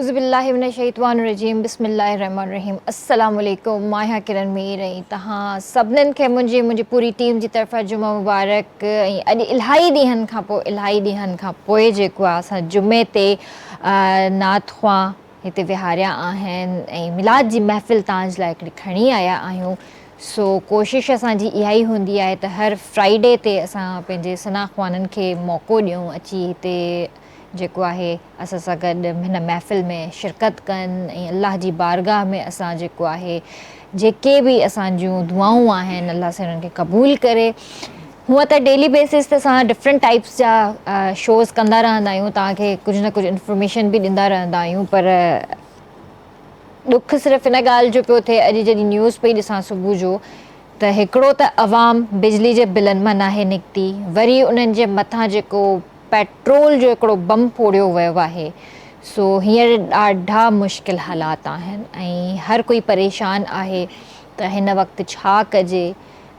औज़ुबिल्लाहि मिनश्शैतानिर्रजीम बिस्मिल्लाहिर्रहमानिर्रहीम अस्सलामु अलैकुम। मां आहियां किरण मीर ऐं तव्हां सभिनीनि खे मुंहिंजी पूरी टीम जी तरफ़ां जुमा मुबारक। ऐं अॼु इलाही ॾींहंनि खां पोइ जेको आहे असां जुमे ते नात ख़्वां हिते विहारिया आहिनि ऐं मिलाद जी महफ़िल तव्हांजे लाइ हिकिड़ी खणी आया आहियूं। सो कोशिशि असांजी इहा ई हूंदी आहे त हर फ्राइडे ते असां पंहिंजे सना ख़्वाननि खे मौक़ो ॾियूं अची हिते जेको आहे असां सां गॾु हिन महफ़िल में शिरकत कनि ऐं अलाह जी बारगाह में असां जेको आहे जेके बि असांजूं दुआऊं आहिनि अलाह सां उन्हनि खे क़बूल करे। हूअं त डेली बेसिस ते असां डिफरेंट टाइप्स जा शोज़ कंदा रहंदा आहियूं, तव्हांखे कुझु न कुझु इंफॉर्मेशन बि ॾींदा रहंदा आहियूं, पर ॾुख सिर्फ़ु इन ॻाल्हि जो पियो थिए। अॼु जॾहिं न्यूज़ पई ॾिसां सुबुह जो त हिकिड़ो त अवाम बिजली जे बिलनि मां नाहे निकिती, वरी उन्हनि जे मथां जेको पेट्रोल जो हिकिड़ो बम फोड़ियो वियो आहे। सो हींअर ॾाढा मुश्किल हालात आहिनि ऐं हर कोई परेशान आहे त हिन वक़्तु छा कजे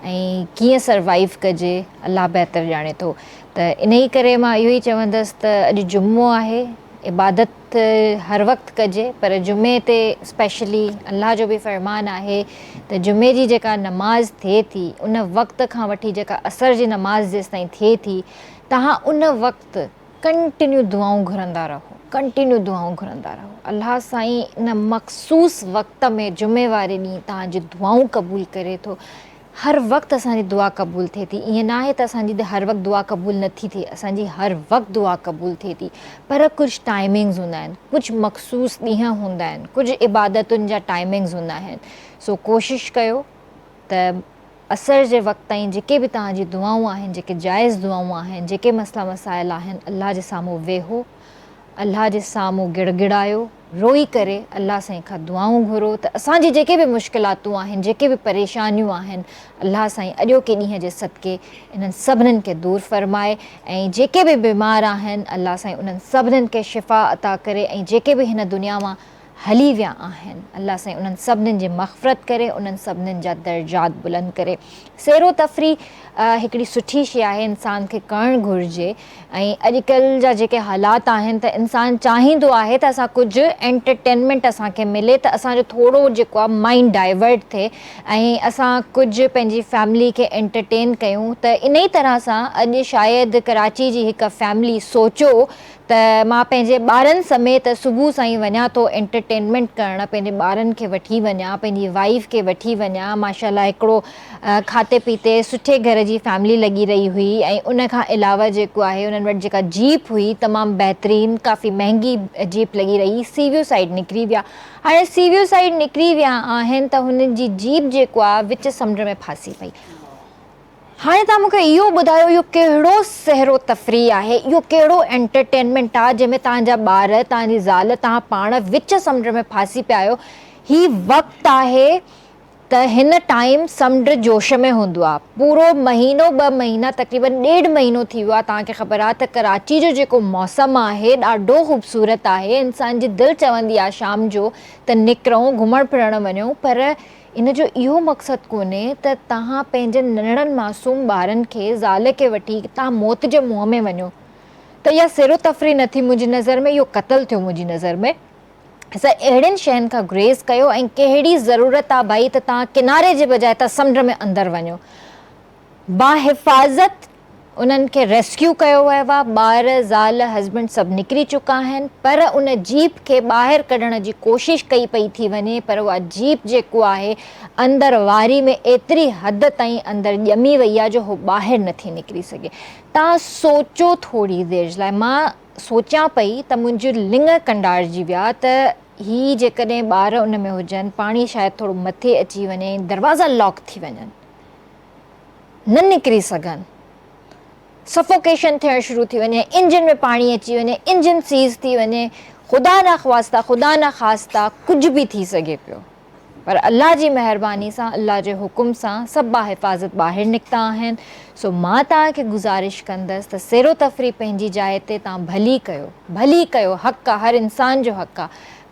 ऐं कीअं सर्वाइव कजे, अलाह बहितर ॼाणे थो। त इन ई करे मां इहो ई चवंदसि त अॼु जुमो आहे, इबादत हर वक़्तु कजे, पर जुमे ते स्पेशली अलाह जो बि फ़रमान आहे त जुमे जी जेका नमाज़ थिए थी उन वक़्त खां वठी जेका असर जी नमाज़ जेसि ताईं थिए थी, तव्हां उन वक़्तु कंटिन्यू दुआऊं घुरंदा रहो। अलाह साईं इन मख़सूस वक़्त में जुमे वारे ॾींहुं तव्हांजी दुआऊं क़बूल करे थो। हर वक़्तु असांजी दुआ क़बूल थिए थी, ईअं न आहे त असांजी हर वक़्तु दुआ क़बूल नथी थिए, असांजी हर वक़्तु दुआ क़बूल थिए थी, पर कुझु टाइमिंग्स हूंदा आहिनि, कुझु मख़सूस ॾींहं हूंदा आहिनि, कुझु इबादतुनि जा टाइमिंग्स हूंदा आहिनि। सो कोशिशि कयो त असर जे वक़्त ताईं जेके बि तव्हांजी दुआऊं आहिनि, जेके जाइज़ दुआऊं आहिनि, जेके मसइला मसाइल आहिनि, अलाह जे साम्हूं वेहो, अलाह जे साम्हूं गिड़गिड़ायो, रोई करे अलाह साईं खां दुआऊं घुरो त असांजी जेके बि मुश्किलातूं आहिनि, जेके बि परेशानियूं आहिनि, अलाह साईं अॼोके ॾींहं जे सदिके इन्हनि सभिनीनि खे दूरि फ़रमाए ऐं जेके बि बीमार आहिनि अलाह साईं उन्हनि सभिनीनि खे शिफ़ा अता करे ऐं जेके बि हिन दुनिया मां हली विया आहिनि अलाह साईं उन्हनि सभिनीनि जी मग़फ़िरत करे, उन्हनि सभिनीनि जा दर्जात बुलंद करे। सैरो तफ़री हिकिड़ी सुठी शइ आहे, इंसान खे करणु घुरिजे। ऐं अॼुकल्ह जा जेके हालात आहिनि त इंसानु चाहींदो आहे त असां कुझु एंटरटेनमेंट असांखे मिले, त असांजो थोरो जेको आहे माइंड डाइवर्ट थिए ऐं असां कुझु पंहिंजी फैमिली खे एंटरटेन कयूं। त इन ई तरह सां अॼु शायदि कराची जी हिकु फैमिली सोचियो त मां पंहिंजे ॿारनि समेत सुबुह सां वञा थो एंटरटेनमेंट करणु, पंहिंजे ॿारनि खे वठी वञा, पंहिंजी वाइफ खे वठी वञा। माशाल्लाह हिकिड़ो खाते पीते सुठे घर जी फैमिली लॻी रही हुई ऐं उन खां अलावा जेको आहे उन्हनि वटि जेका जीप हुई तमामु बहितरीनु, काफ़ी महांगी जीप लॻी रही। सी व्यू साइड निकिरी विया। हाणे सी व्यू साइड निकिरी विया आहिनि त हुननि जी जीप जेको आहे विच समुंड में फासी पई। हाणे तव्हां मूंखे इहो ॿुधायो, इहो कहिड़ो सैरो तफ़री आहे, इहो कहिड़ो एंटरटेनमेंट आहे जंहिंमें तव्हांजा ॿार, तव्हांजी ज़ाल, तव्हां पाण विच समुंड में फासी पिया आहियो। ही वक़्तु आहे त हिन टाइम समुंड जोश में हूंदो आहे। पूरो महीनो, 2 महीना, तक़रीबन 1.5 महीनो थी वियो आहे। तव्हांखे ख़बर आहे त कराची जो जेको मौसमु आहे ॾाढो ख़ूबसूरत आहे। इंसान जी दिलि चवंदी आहे शाम जो त निकिरूं, घुमणु फिरणु वञूं, पर इन जो इहो मक़सदु कोन्हे त तव्हां पंहिंजे नंढड़नि मासूम ॿारनि खे, ज़ाल खे वठी तव्हां मौत जे मुंहं में वञो। त इहा सैरो तफ़री न थी मुंहिंजी नज़र में, इहो क़तलु थियो मुंहिंजी नज़र में। असां अहिड़ियुनि शयुनि खां गुरेज़ कयो ऐं कहिड़ी ज़रूरत आहे भई त तव्हां किनारे जे बजाए तव्हां समुंड में अंदरि वञो। बाहिफ़ाज़त उन्हनि खे रेस्क्यू कयो वियो आहे। ॿार, ज़ाल, हस्बैंड सभु निकिरी चुका आहिनि, पर उन जीप खे ॿाहिरि कढण जी कोशिशि कई पई थी वञे, पर उहा जीप जेको आहे अंदरि वारी में एतिरी हद ताईं अंदरि ॼमी वई आहे जो उहो ॿाहिरि नथी निकिरी सघे। तव्हां सोचो थोरी देरि जे लाइ, मां सोचियां पई त मुंहिंजो लिङ कंडारजी विया त ही जेकॾहिं ॿार उन में हुजनि, पाणी शायदि थोरो मथे अची वञे, दरवाज़ा लॉक थी वञनि, न निकिरी सघनि, सफोकेशन थियणु शुरू थी वञे, इंजन में पाणी अची वञे, इंजन सीज़ थी वञे, ख़ुदा न ख़ास्ता कुझु बि थी सघे पियो। पर अलाह जी महिरबानी सां, अलाह जे हुकुम सां सभु बाहिफ़ाज़त ॿाहिरि निकिता आहिनि। सो मां तव्हांखे गुज़ारिश कंदसि त सैरो तफ़री पंहिंजी जाइ ते तव्हां भली कयो, हक़ु आहे, हर इंसान जो हक़ु आहे,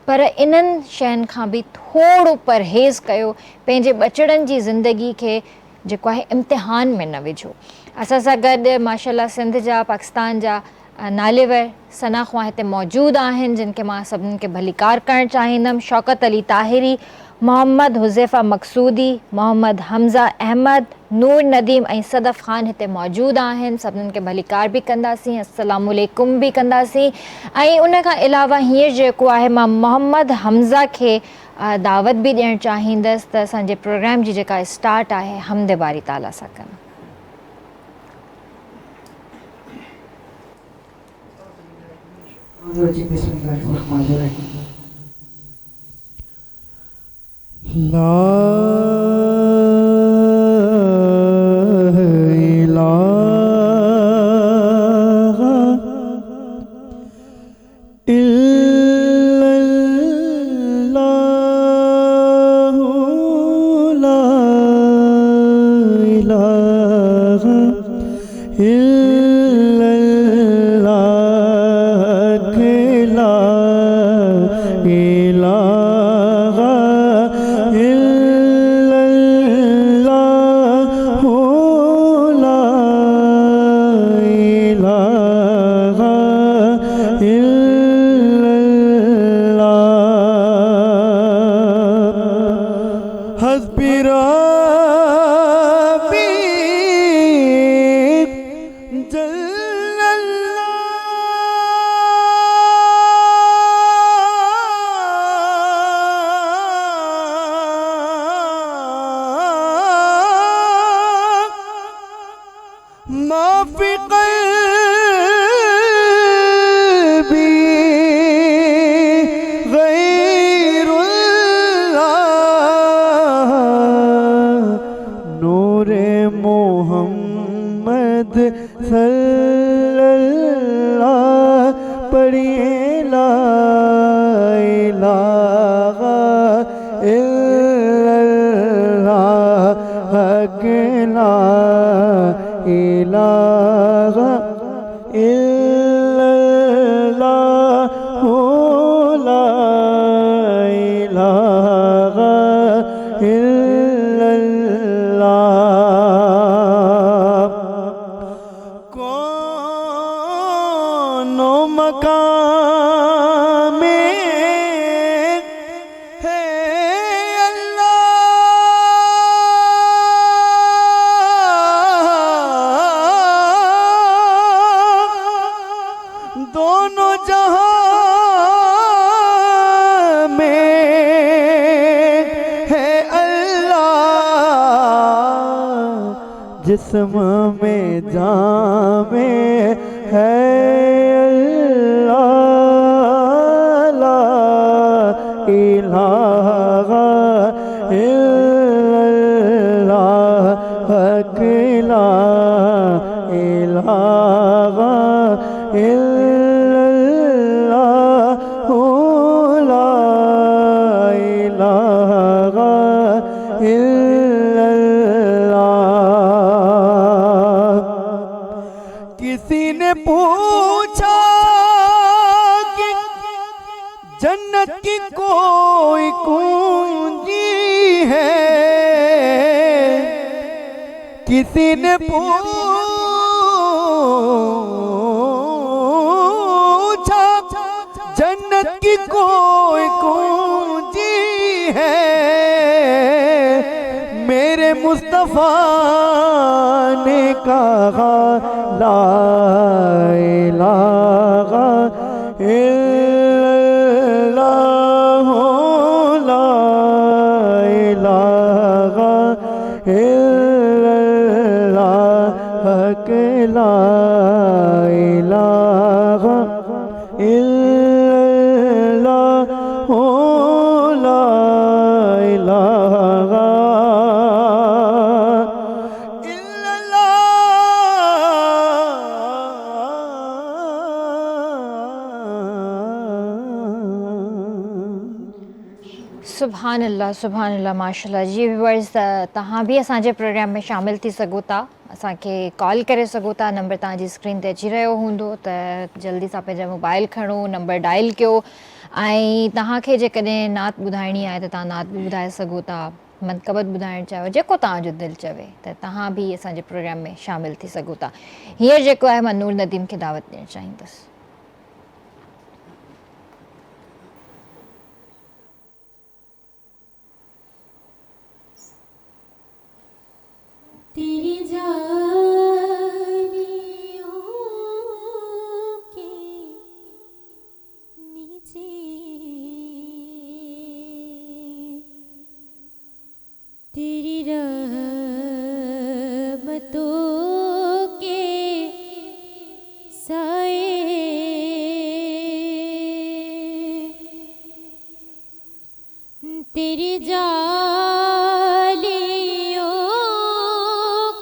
पर इन्हनि शयुनि खां बि थोरो परहेज़ कयो। पंहिंजे ॿचड़नि जी ज़िंदगी खे जेको आहे इम्तिहान में न विझो। असां सां गॾु माशाल्लाह सिंध जा, पाकिस्तान जा नालेवर सना ख़्वां हिते मौजूदु आहिनि जिन खे मां सभिनीनि खे भलीकार करणु चाहींदमि। शौकत अली ताहिरी, मोहम्मद हुज़ैफ़ा मक़सूदी, मोहम्मद हमज़ा अहमद, नूर नदीम ऐं सदफ़ ख़ान हिते मौजूदु आहिनि। सभिनीनि खे भलीकार बि कंदासीं, अस्सलामु अलैकुम बि कंदासीं। ऐं उन खां अलावा हींअर जेको आहे मां मोहम्मद हमज़ा खे दावत बि ॾियणु चाहींदसि त असांजे प्रोग्राम जी जेका स्टार्ट आहे हमद बारी ताला सां कनि। ला इलाहा इल्लल्लाहु ला इलाहा इल्लल्लाह ला इलाहा माफ़ी क़ल्बी गैरुल्लाह नूरे मोहम्मद सल्लल्लाह पढ़िए ला इलाहा इल्लल्लाह अकेला इलाहा इल्लल्लाहु ला इलाहा इल्लल्लाह। कौनो मकाम में है दोनों जहां में है अल्लाह जिस्म में जान में है अल्लाह ला इलाहा इल्लल्लाह अकेला इलाहा इल्लल्लाहु ला इलाहा इल्लल्लाह। किसी ने पूछा कि जन्नत की कोई कुंजी है, किसी ने पूछा जन्नत की कोई कुंजी है, मेरे मुस्तफा ने कहा ला इलाहा इल्लल्लाहु ला इलाहा इल्लल्लाह अकेला इलाहा इल्लल्लाहु ला इलाहा सुभान अल्लाह माशाल्लाह जी। व्यूअर्स तव्हां बि असांजे प्रोग्राम में शामिल थी सघो था, असांखे कॉल करे सघो था। नंबर तव्हांजी स्क्रीन ते अची रहियो हूंदो त जल्दी सां पंहिंजा मोबाइल खणो, नंबर डायल कयो ऐं तव्हांखे जेकॾहिं नात ॿुधाइणी आहे त तव्हां नात बि ॿुधाए सघो था। मनकबत ॿुधाइणु चाहियो, जेको तव्हांजो दिलि चवे त तव्हां बि असांजे प्रोग्राम में शामिलु थी सघो था। हींअर जेको आहे मां नूर नदीम खे दावत ॾियणु चाहींदसि। तेरी जालियों के नीचे तेरी रहमतों के साए तेरी जालियों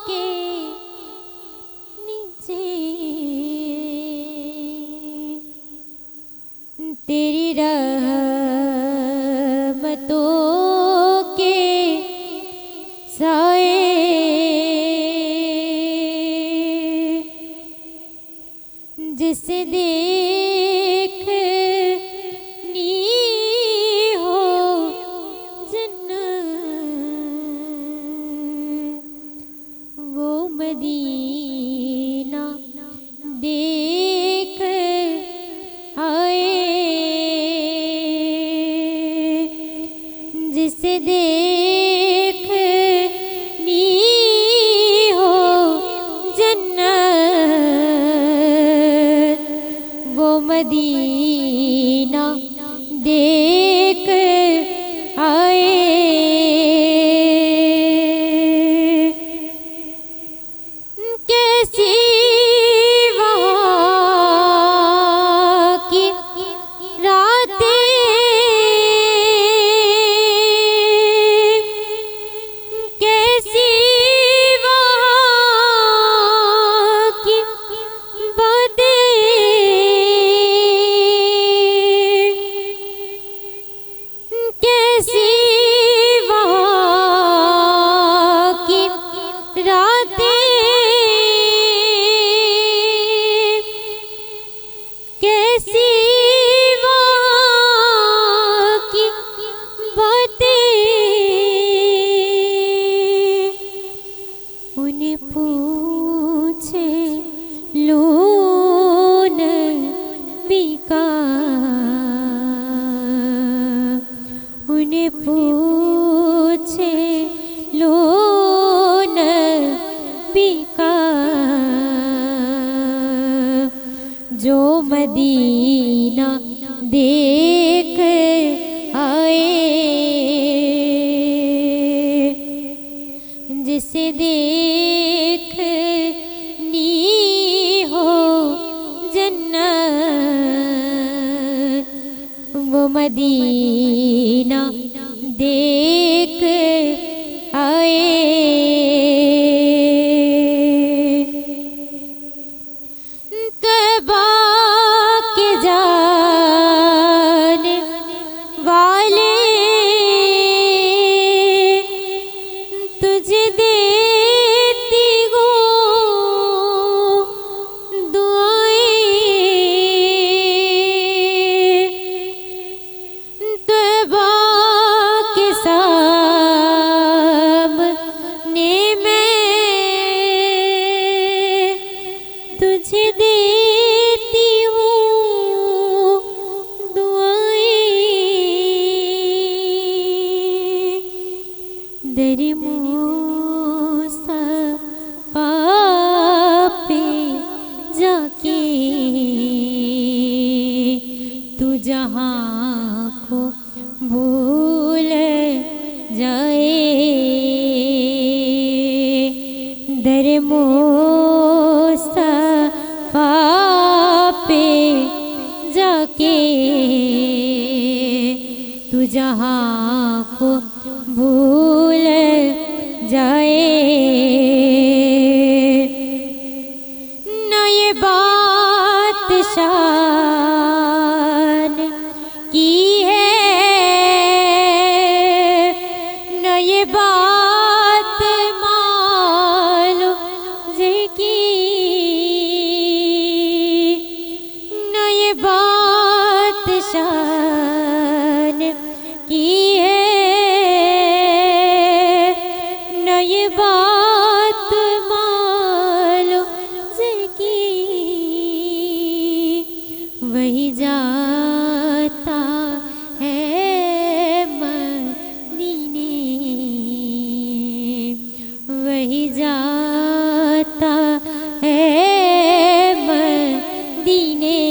के नीचे तेरी रहमतों के साए जिसे देखनी हो जन्नत वो मदीना देख आए जिसे देखनी हो जन्नत वो मदीना देख आए कैसी वहाँ की रातें कैसी वहाँ की बातें कैसी वहाँ की रातें कैसी वहाँ की बातें उन्हें पूछे लो नबी का उन्हें पूछे लो नबी का जो मदीना देख आए जिसे देखनी हो जन्नत वो मदीना देख आए तबा के जाने वाले तुझे देती हो दुआएं तबा के सामने मैं तुझे देती हूँ दुआएं दर मुस्तफा पे जाके तू जहाँ को भूल जाए दर मुस्तफा पे जाके तू जहाँ को भूल जाए न ये बात शान की है न ये बात मालूम की न ये बात शान की है बात मालूम की वही जाता है मदीने, वही जाता है मदीने।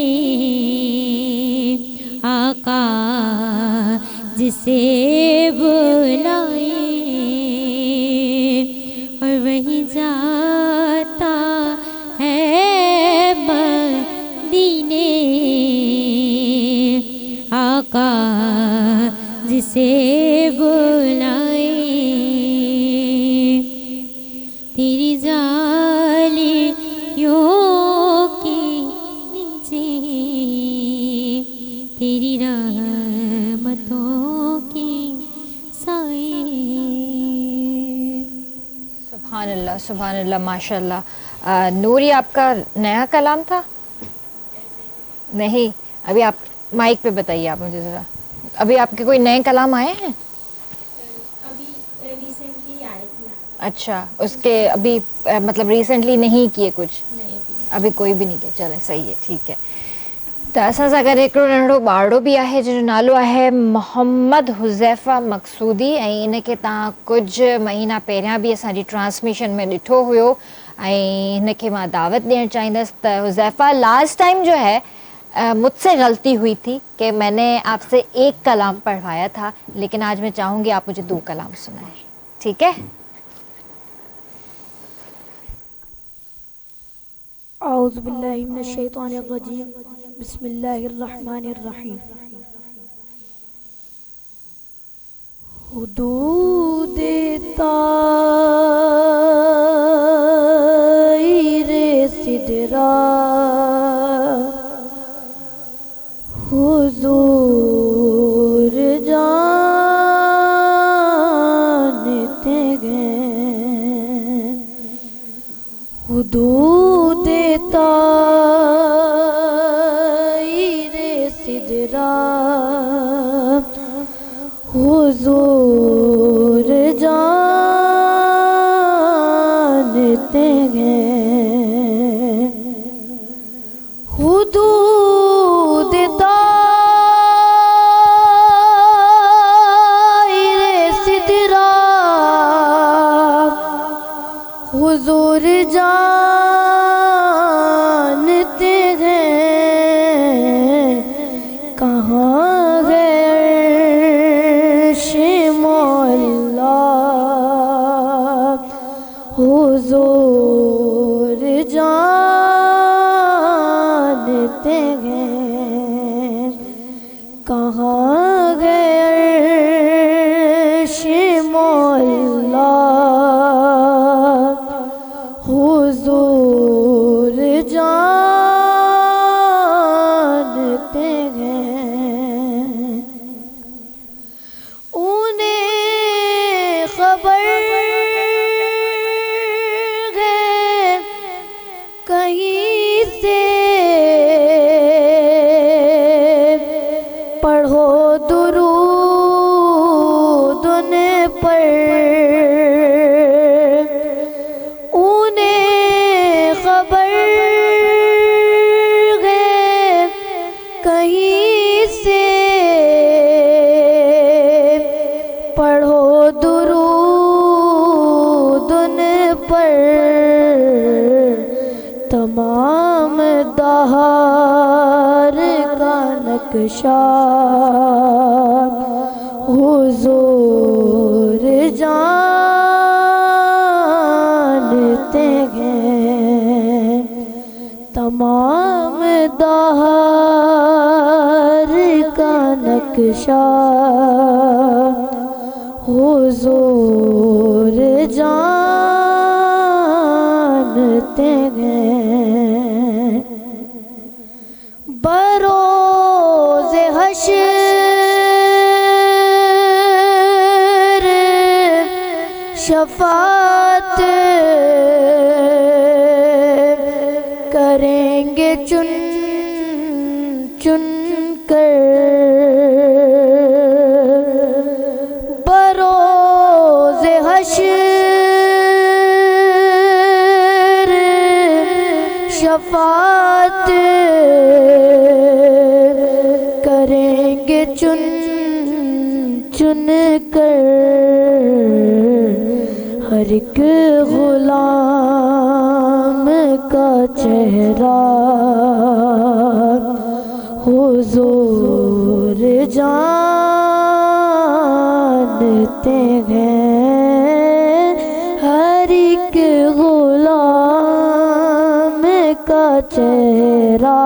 आका जिसे बुलाए और वही जाता है मदीने। आका जिसे बुलाए तेरी जालियों के नीचे तेरी रहमतों की साए। सुभान अल्लाह माशाल्लाह। नूरी आपका नया कलाम था? नहीं, अभी आप माइक पे बताइए आप मुझे ज़रा, अभी आपके कोई नए कलाम आए हैं? अभी रिसेंटली आए थे। अच्छा, उसके अभी मतलब रिसेंटली नहीं किए कुछ? नहीं, अभी कोई भी नहीं किया, चले सही है, ठीक है। त असां सां गॾु हिकिड़ो नंढड़ो ॿारड़ो बि आहे जंहिंजो नालो आहे मोहम्मद हुज़ैफ़ा मक़सूदी, ऐं इनखे तव्हां कुझु महीना पहिरियां बि असांजी ट्रांसमिशन में ॾिठो हुयो, ऐं हिनखे मां दावत ॾियणु चाहींदसि। त हुज़ैफ़ा, लास्ट टाइम जो है मुझसे गलती हुई थी कि मैंने आपसे एक कलाम पढ़वाया था, लेकिन आज मैं चाहूँगी आप मुझे 2 कलाम सुनाएं, ठीक है? औज़ु बिल्लाहि मिनश शैतानिर रजीम, बिस्मिल्लाहिर रहमानिर रहीम। हुदूद ताइरे सिदरा हुजूर जानते हैं। हुदूद ताइरे सिदरा हुजूर जानते हैं। हुदूद ताइरे सिदरा हुजूर जानते हैं। कहाँ है अर्श मौला हुजूर जानते हैं। कहाँ है अर्श मौला हुजूर जानते हैं। उन्हें खबर है कहीं से, पढ़ो दुरूद उन पर। उन्हें खबर है कहीं से, पढ़ो दुरूद उन पर। तमाम दहार का नक्शा हुजूर जानते हैं। तमाम दहार का नक्शा हुजूर जानते हैं। बरोज़े हश्र शफात करेंगे चुन चुन कर। बरोज़े हश्र हर एक गुलाम का चेहरा हुजूर जानते हैं। हर एक गुलाम का चेहरा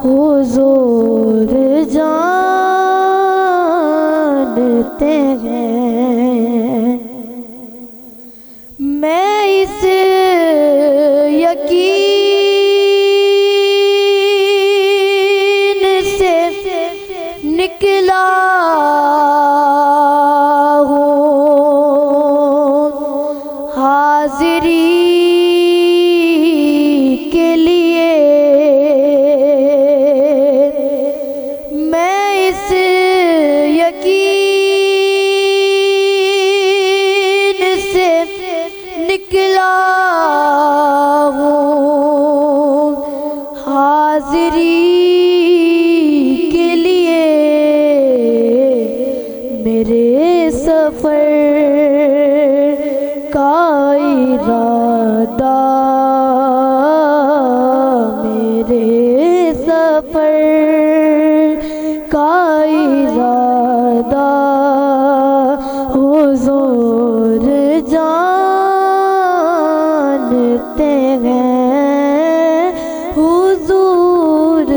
हुजूर जानते हैं। मैं इस यकीन से निकला हूँ हाजिरी के लिए। मैं इस यकीन से निकला हूँ हाजिरी के लिए। मेरे सफर का इरादा, मेरे सफर का इरादा हुजूर जानते हैं। हुजूर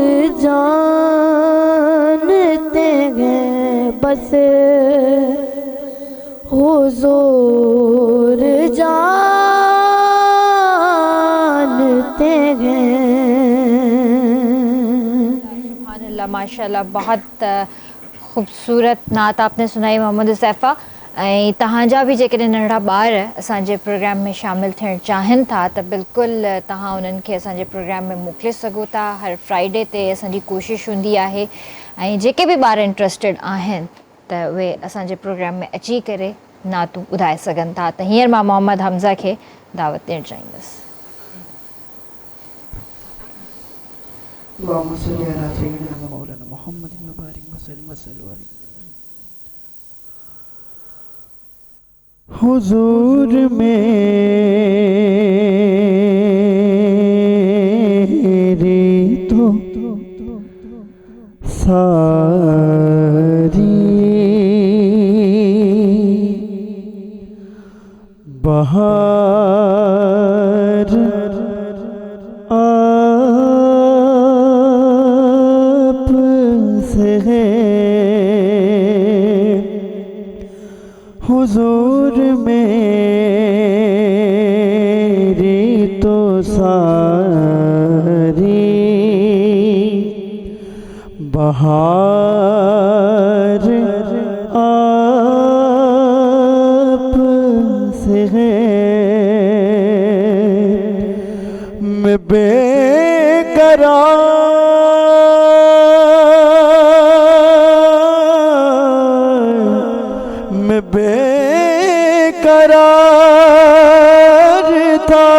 जानते हैं। बस हुजूर जानते हैं। सुभानअल्लाह, माशाल्लाह, बहुत ख़ूबसूरत नात आपने सुनाई मोहम्मद हुज़ैफ़ा। ऐं तव्हांजा बि जेकॾहिं नंढड़ा ॿार असांजे प्रोग्राम में शामिल थियणु चाहिनि था त बिल्कुलु तव्हां उन्हनि खे असांजे प्रोग्राम में मोकिले सघो था। हर फ्राइडे ते असांजी कोशिशि हूंदी आहे ऐं जेके बि ॿार इंट्रस्टेड आहिनि त उहे असांजे प्रोग्राम में अची करे नातूं ॿुधाए सघनि था। त हींअर मां मोहम्मद हमज़ा खे दावत ॾियणु चाहींदसि। اللهم صل على سيدنا مولانا محمد وبارك وسلم عليه। हुजूर मेरे तो सारी बहार आप से है। हुजूर मेरी तो सारी बहार आप से है। मैं बेकरार था।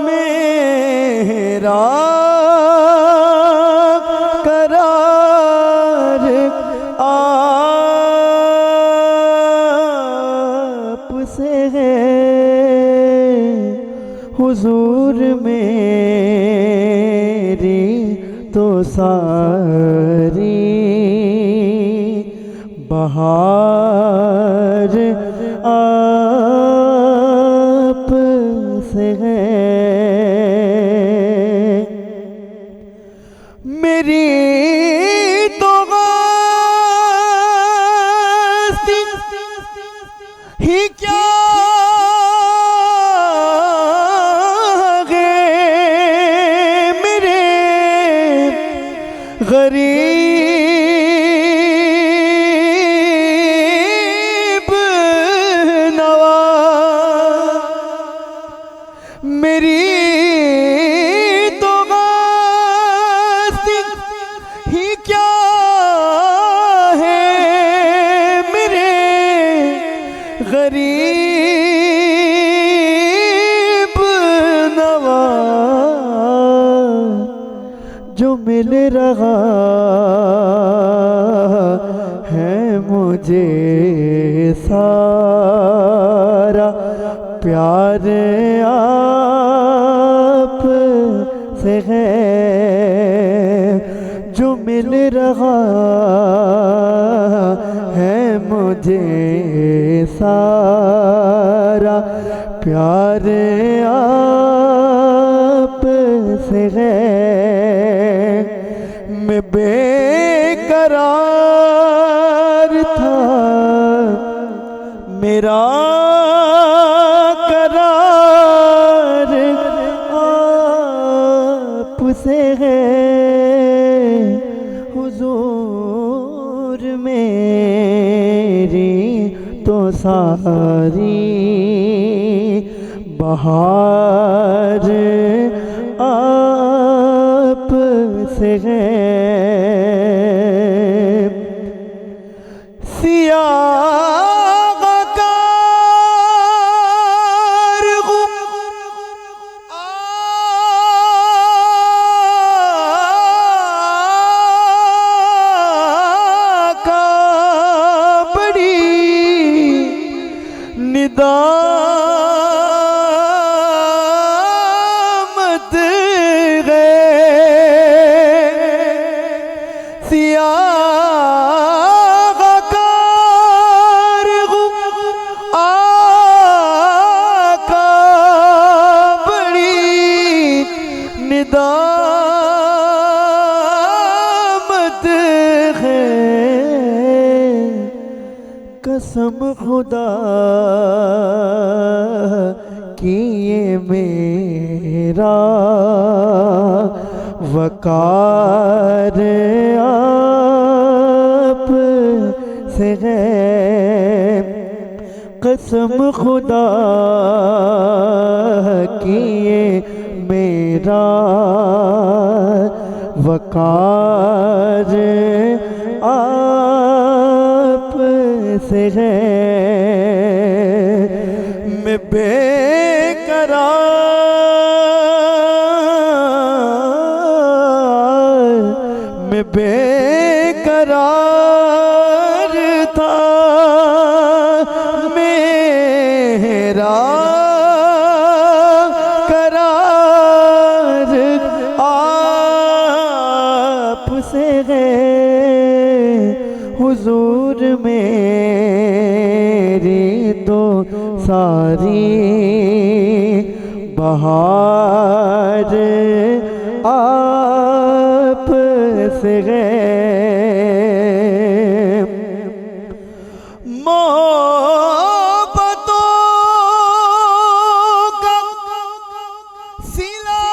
मेरा करार आप से है। हुजूर मेरी तो सारी बहार आप से है। मेरी तो गास्ती ही क्या है मेरे गरीब नवा। मेरी तो गास्ती ही क्या है मेरे गरीब नवा। जो मिल रहा है मुझे सारा प्यार आप से है, जो मिल रहा है मुझे सारा प्यार आप से है। मैं बेकरार था, मेरा करार आप से है। हुजूर मेरी तो सारी बहार आप से है। सियाहकार गुम का बड़ी निदामत है। सियाहकार गुम आका बड़ी निदामत है। कसम खुदा की ये मेरा वकार आप से है। कसम खुदा की ये मेरा वकार आप से है। मैं बेकरार था, मेरा करार आप से है। हुजूर मेरी तो सारी बहार आप से है। मोहब्बतों का सिलाए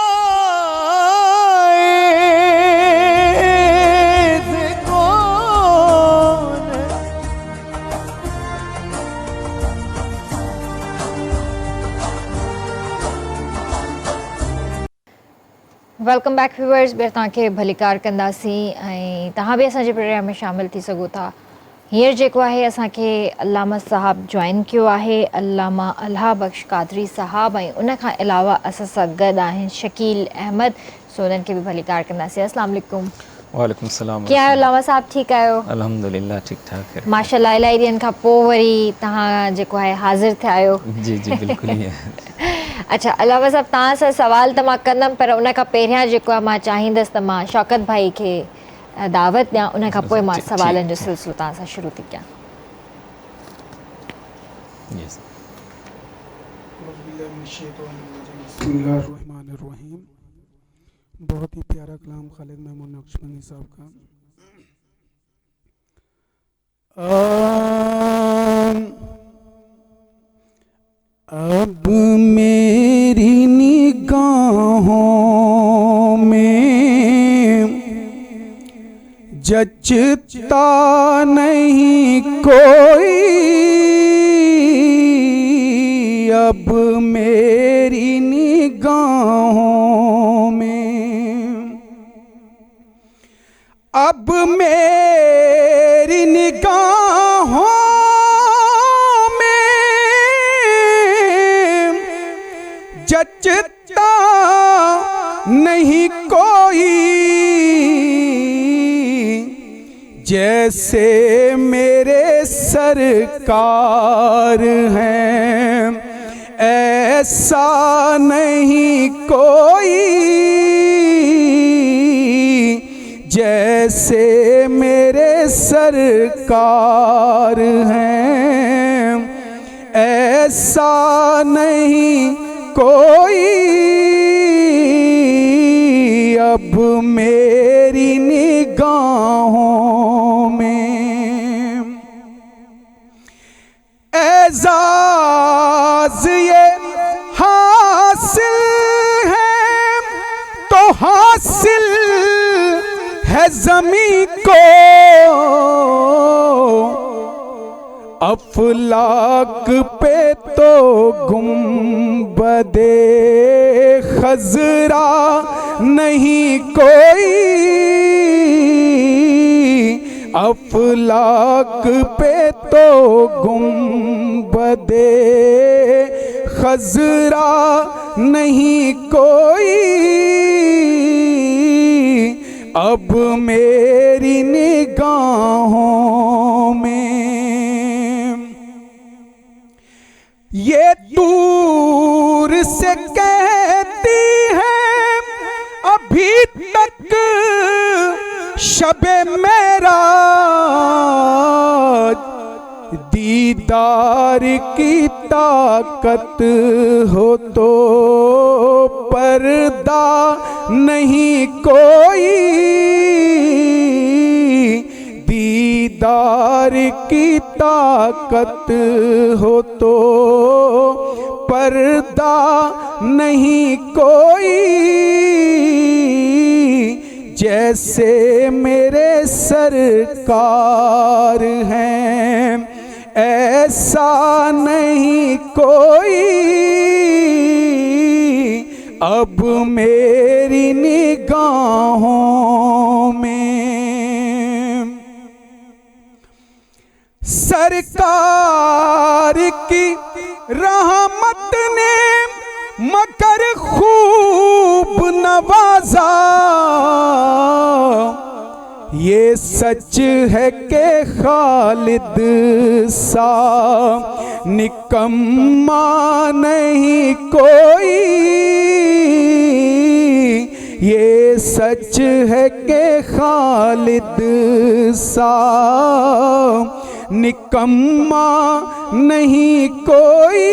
से कौन वेलकम बैक व्यूअर्स। ॿीहर तव्हांखे भलीकार कंदासीं ऐं तव्हां बि असांजे प्रोग्राम में शामिल थी सघो था। हींअर जेको आहे असांखे अल्लामा साहब जॉइन कयो आहे, अल्लामा अल्लाह बख्श कादरी साहब, ऐं उन खां अलावा असां सां गॾु आहिनि शकील अहमद। सो उन्हनि खे बि भलीकार कंदासीं। अस्सलाम वालेकुम। वालेकुम सलाम। कीअं आहियो अल्लामा साहब? ठीकु आहियो? अल्हम्दुलिल्लाह ठीक ठाक है। माशाल्लाह, इलाही ॾींहंनि खां पोइ वरी तव्हां जेको आहे हाज़िर थिया आहियो। जी जी बिल्कुल ही है। अच्छा अल्लामा साहब, तव्हां सां सवाल त मां कंदमि, पर उन खां पहिरियां जेको आहे मां चाहींदसि त मां शौकत भाई खे दावत ॾियां, उन खां पोइ मां सवालनि जो सिलसिलो तव्हां सां शुरू थी कयां। यस। बिस्मिल्लाहिर्रहमानिर्रहीम। बहुत ही प्यारा कलाम खालिद महमूद नक्शबंदी साहब का। अब मेरी निगाहों में जचता नहीं कोई, अब मेरी निगाहों में, अब मेरी निगाहों जचता नहीं कोई, जैसे मेरे सरकार हैं, ऐसा नहीं कोई जैसे मेरे सरकार हैं, ऐसा नहीं कोई अब मेरी निगाहों में। एजाज ये हासिल है तो हासिल है ज़मीं को, अफलाक पे तो गुंबदे खजरा नहीं कोई, अफलाक पे तो गुंबदे खजरा नहीं कोई अब मेरी निगाहों में। ये दूर से कहती है अभी तक शबे मेराज, दीदार की ताकत हो तो पर्दा नहीं कोई, दीदार की ताकत हो तो पर्दा नहीं कोई जैसे मेरे सरकार हैं, ऐसा नहीं कोई अब मेरी निगाहों में। सरकार की रहमत ने मगर खूब नवाजा, ये सच है कि खालिद सा निकम्मा नहीं कोई, ये सच है कि खालिद सा निकम्मा नहीं कोई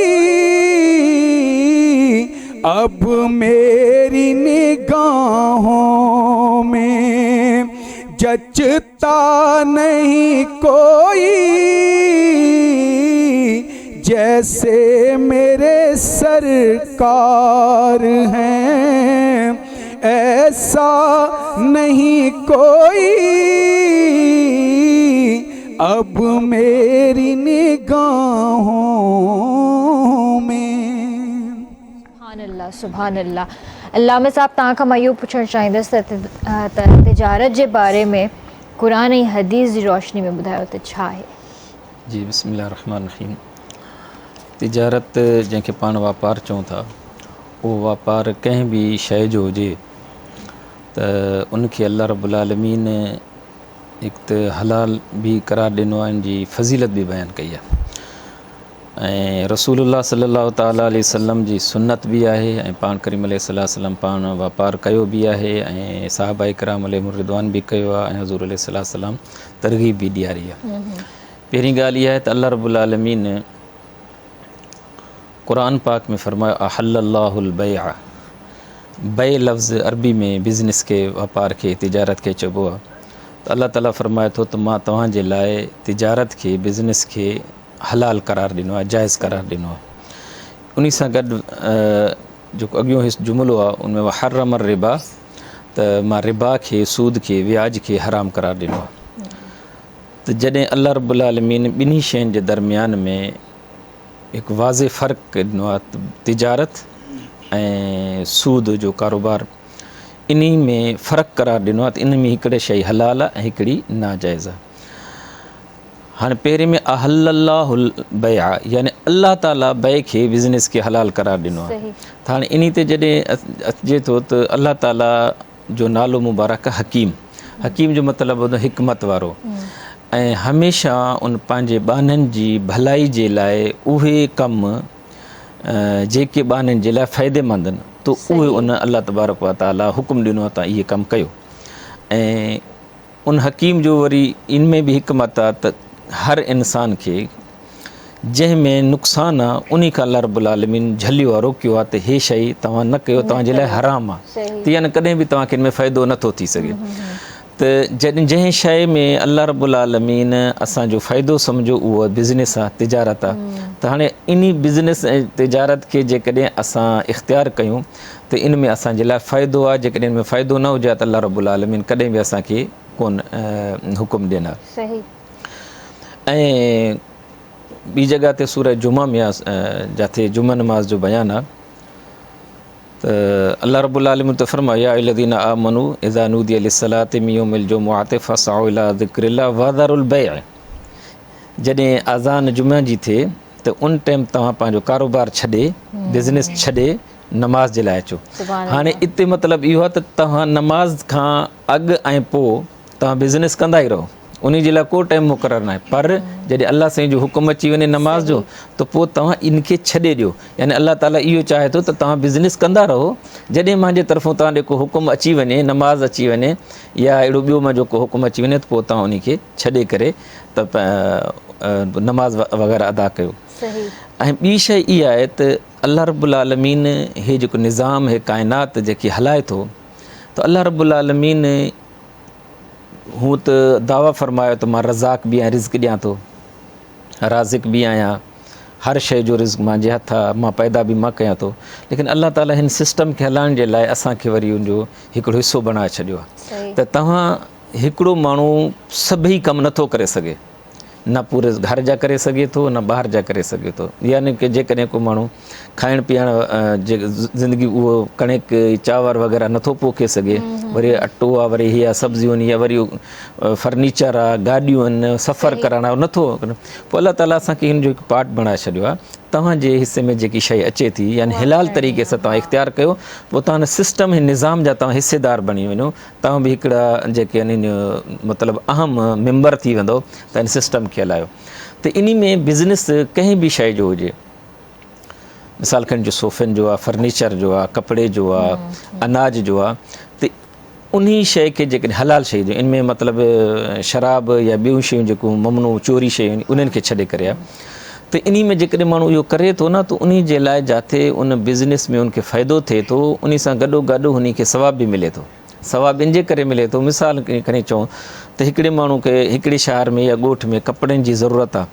अब मेरी निगाहों में। जचता नहीं कोई जैसे मेरे सरकार हैं, ऐसा नहीं कोई अब मेरी निगाहों में। सुभान अल्लाह। अल्लामा साहब तव्हां खां मां इहो पुछणु चाहींदसि त तिजारत जे बारे में क़ुरान ऐं हदीस जी रोशनी में ॿुधायो त छा आहे? जी बिस्मिल्लाहिर्रहमानिर्रहीम। तिजारत जंहिंखे पाण वापारु चऊं था, उहो वापारु कंहिं बि शइ जो हुजे त उनखे अल्लाह रब्बुल आलमीन हिकु त हलाल बि करार ॾिनो आहे, इन जी फज़ीलत बि बयानु कई आहे ऐं रसूलुल्लाह सल्लल्लाहु ताला अलैहि वसल्लम जी सुन्नत बि आहे ऐं पाण करीम अलैहिस्सलाम पाण वापारु कयो बि आहे ऐं सहाबा इकराम अलैहिमुर रिदवान बि कयो आहे ऐं हज़ूर अलैहिस्सलाम तरग़ीब बि ॾियारी आहे। पहिरीं ॻाल्हि इहा आहे त अल्लाह रब्बुल आलमीन क़ुरान पाक में फरमायो अहल्लल्लाहुल बैअ। बै लफ़्ज़ अरबी में बिज़नेस खे वापार खे तिजारत खे चइबो आहे। त अल्लाह ताला फरमाए थो त मां तव्हांजे लाइ तिजारत खे बिज़नेस खे हलाल करार ॾिनो आहे, जाइज़ करार ॾिनो आहे। उन सां गॾु जेको अॻियों हिसो जुमिलो आहे उन में हर्रम रिबा, त मां रिबा खे सूद खे व्याज खे हराम करार ॾिनो आहे। त जॾहिं अल्लाह रब्बुल आलमीन ॿिन्ही शयुनि जे दरमियान में हिकु वाज़े फ़र्क़ु ॾिनो आहे, तिजारत ऐं सूद जो कारोबार, इन में फ़र्क़ु करार ॾिनो आहे त इन में हिकिड़े शइ हलाल आहे ऐं हिकिड़ी नाजाइज़ आहे। हाणे पहिरें में अहल्लल्लाहुल बैअ यानी अल्लाह ताला बै खे बिज़नेस खे हलाल करार ॾिनो आहे। त हाणे इन ते जॾहिं अचे थो त अल्लाह ताला जो नालो मुबारक हकीम, हकीम जो मतिलबु हूंदो हिकमत वारो ऐं हमेशह उन पंहिंजे ॿाननि जी भलाई जे लाइ उहे कम जेके ॿाननि जे लाइ फ़ाइदेमंद आहिनि त उहे उन अलाह तबारक व ताला हुकुम ॾिनो आहे त इहे कमु कयो। ऐं उन हकीम जो वरी इन में बि हिकमत आहे त हर इंसान खे जंहिंमें नुक़सानु आहे उन खां अल्लाह रब्बुल आलमीन झलियो आहे, रोकियो आहे त हे शइ तव्हां न कयो, तव्हांजे लाइ हराम आहे, त यानी कॾहिं बि तव्हांखे इन में फ़ाइदो नथो थी सघे। त जंहिं शइ में अल्लाह रब्बुल आलमीन असांजो फ़ाइदो सम्झो उहो बिज़नेस आहे, तिजारत आहे, त हाणे इन बिज़नेस ऐं तिजारत खे जेकॾहिं असां इख़्तियार कयूं त इन में असांजे लाइ फ़ाइदो आहे। जेकॾहिं इन में फ़ाइदो न हुजे त अल्लाह रब्बुल आलमीन कॾहिं बि असांखे कोन हुकुम ॾिना। ऐं ॿी जॻह ते सूरह जुमा में जिथे जुमा नमाज़ जो बयानु आहे त अल्लाह रब्बुल आलमीन त फरमाया या अय्युहल्लज़ीना आमनू इज़ा नूदिया लिस्सलाति मिन यौमिल जुमुअति फसअउ इला ज़िक्रिल्लाह वज़रुल बैअ। जॾहिं अज़ान जुमा जी थिए त उन टाइम तव्हां पंहिंजो कारोबार छॾे, बिज़नेस छॾे नमाज़ जे लाइ अचो। हाणे इते मतिलबु इहो आहे त तव्हां नमाज़ खां अॻु ऐं पोइ तव्हां बिज़नेस कंदा ई रहो, उन जे लाइ को टाइम मुक़ररु न आहे। पर जॾहिं अल्लाह साईं जो हुकुम अची वञे नमाज़ जो त पोइ तव्हां इनखे छॾे ॾियो। यानी अल्लाह ताला इहो चाहे थो त तव्हां बिज़नेस कंदा रहो, जॾहिं मुंहिंजे तरफ़ां तव्हां ॾे को हुकुम अची वञे, नमाज़ अची वञे या अहिड़ो ॿियो मुंहिंजो को हुकुम अची वञे त पोइ तव्हां उनखे छॾे करे त नमाज़ वग़ैरह अदा कयो। ऐं ॿी शइ इहा आहे त अल्लाह रब्बुल आलमीन हे जेको निज़ाम हे काइनात जेकी हलाए थो त अल्लाह रब्बुल आलमीन हूअं त दावा फ़रमायो त मां रज़ाक बि आहियां, रिज़्क़ ॾियां थो, राज़िक बि आहियां, हर शइ जो रिज़्क़ मुंहिंजे हथ आहे, मां पैदा बि मां कयां थो। लेकिन अल्लाह ताला हिन सिस्टम खे हलाइण जे लाइ असांखे वरी उनजो हिकिड़ो हिसो बणाए छॾियो आहे त तव्हां हिकिड़ो माण्हू सभई कमु नथो करे सघे, न पूरे घर जा करे सघे थो न ॿाहिरि जा करे सघे थो। यानी कि जेकॾहिं को माण्हू खाइण पीअण जे ज़िंदगी उहो कणिक चांवर वग़ैरह नथो पोखे सघे, वरी अटो आहे, वरी हीअ सब्जियूं आहिनि, या वरी फर्नीचर आहे, गाॾियूं आहिनि, सफ़र करणु आहे, नथो। पोइ अल्लाह ताला असांखे हिन जो हिकु पार्ट बणाए छॾियो आहे, तव्हांजे हिसे में जेकी शइ अचे थी यानी हिलाल तरीक़े सां तव्हां इख़्तियार कयो, पोइ तव्हां सिस्टम हिन निज़ाम जा तव्हां हिसेदार बणी वञो, तव्हां बि हिकिड़ा जेके आहिनि मतिलबु अहम मेंबर थी वेंदो त हिन सिस्टम खे हलायो। त इन में बिज़नेस कंहिं बि शइ जो हुजे, मिसाल खनि जो सोफ़नि जो आहे, फर्नीचर जो आहे, कपिड़े जो आहे, अनाज जो आहे, त उन शइ खे जेकॾहिं हलाल शइ जो, इनमें मतिलबु शराब या ॿियूं शयूं जेको ममनू चोरी शयूं उन्हनि खे छॾे करे आहे। त इन में जेकॾहिं माण्हू इहो करे थो न त उन जे लाइ जिथे उन बिज़नेस में उनखे फ़ाइदो थिए थो, उन सां गॾोगॾु उन खे सवाब बि मिले थो। सवाब इन जे करे मिले थो, मिसाल खणी चऊं त हिकिड़े माण्हू खे हिकिड़े शहर में या ॻोठ में कपिड़नि जी ज़रूरत आहे,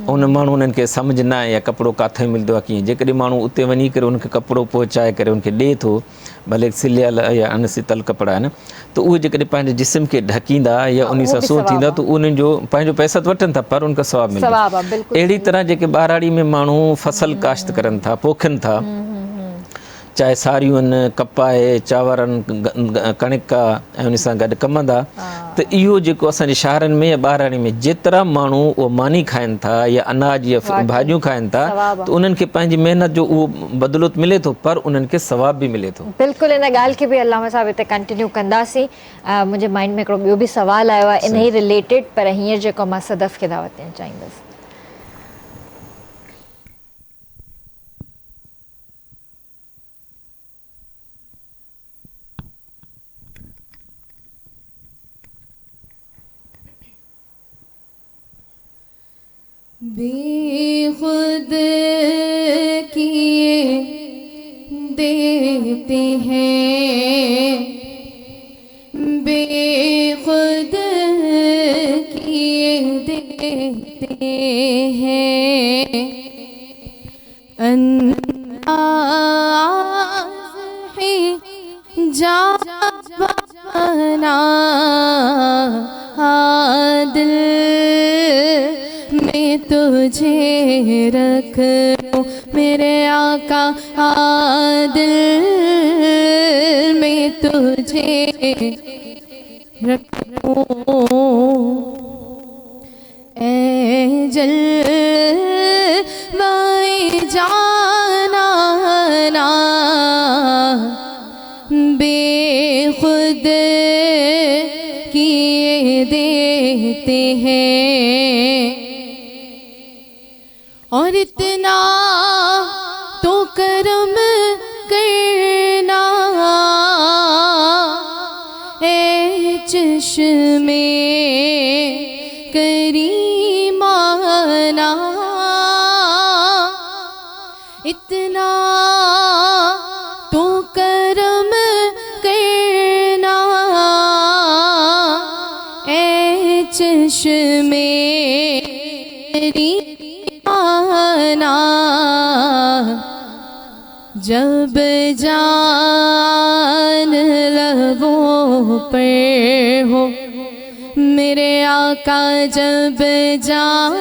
उन माण्हू उन्हनि खे सम्झ न आहे या कपिड़ो किथे मिलंदो आहे कीअं, जेकॾहिं माण्हू उते वञी करे उनखे कपिड़ो पहुचाए करे उनखे ॾिए थो, भले सिलियल या अनसितल कपिड़ा आहिनि, त उहे जेकॾहिं पंहिंजे जिस्म खे ढकींदा या उन सां सूंह थींदा त उन्हनि जो पंहिंजो पैसा त वठनि था पर उनखां सवाब मिलंदो। अहिड़ी तरह जेके ॿारहाड़ी में माण्हू फसल काश्त करनि था, पोखनि था, चाहे सारियूं आहिनि, कपा आहे, चांवर आहिनि, कणिक आहे, ऐं उन सां गॾु कमंदा, त इहो जेको असांजे शहरनि में या ॿारहाड़ी में जेतिरा माण्हू उहो मानी खाइनि था या अनाज या भाॼियूं खाइनि था त उन्हनि खे पंहिंजी महिनत जो उहो बदिलो मिले थो, पर उन्हनि खे सवाब बि मिले थो। बिल्कुलु इन ॻाल्हि खे बि अलामा साहिब हिते कंटिन्यू कंदासीं। मुंहिंजे माइंड में हिकिड़ो ॿियो बि सुवालु आयो आहे इन ई रिलेटेड, पर हींअर जेको मां सदफ़ खे दावत ॾियणु चाहींदसि। बेखुद किए देते हैं, बेखुद किए देते हैं, अंदाज़ ही जा बना दिल मैं तुझे रख लूं मेरे आका, दिल में तुझे रख लूं, ऐ जलवाए जाना ना बेखुद किए देते कहते हैं, और इतना तो कर्म करना ए चश्मे करीमाना, इतना तो कर्म करना ए चश्मे करीमाना, जब जान लबों पर हो मेरे आका, जब जान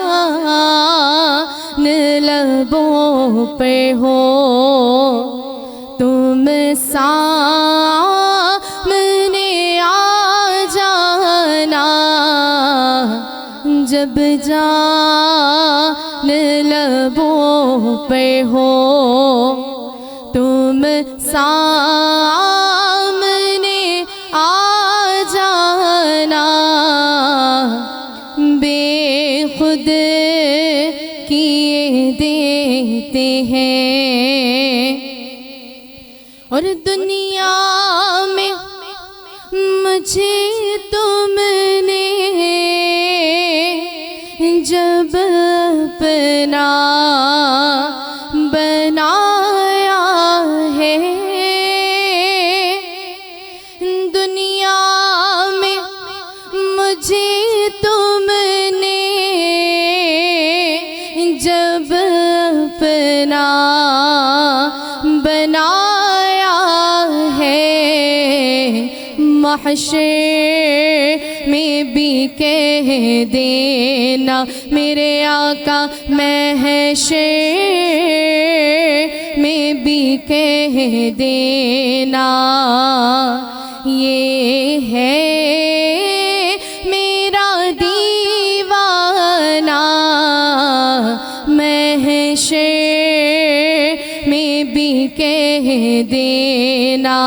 लबों पर हो तुम सामने आ जाना, जब जान लबों पर हो तुम सामने आ जाना, बेखुद किए देते हैं, और दुनिया में मुझे तुमने जब अपना बनाया है, दुनिया में मुझे तुमने जब अपना बनाया है, महशर में भी कह देना मेरे आका, महशर में भी कह देना, ये है मेरा दीवाना, महशर में भी कह देना,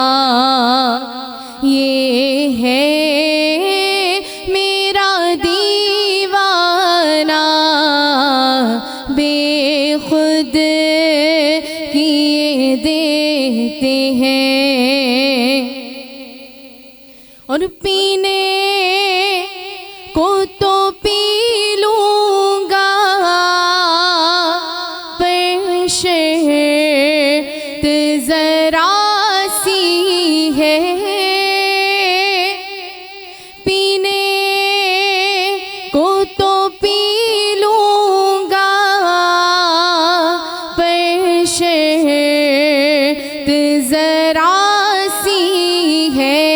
ये है मेरा दीवाना, बेखुद किए देते हैं, और पीने को तो पी लूँगा पर शर्त ज़रा सी है, पीने को तो पी लूँगा पर शर्त ज़रा सी है,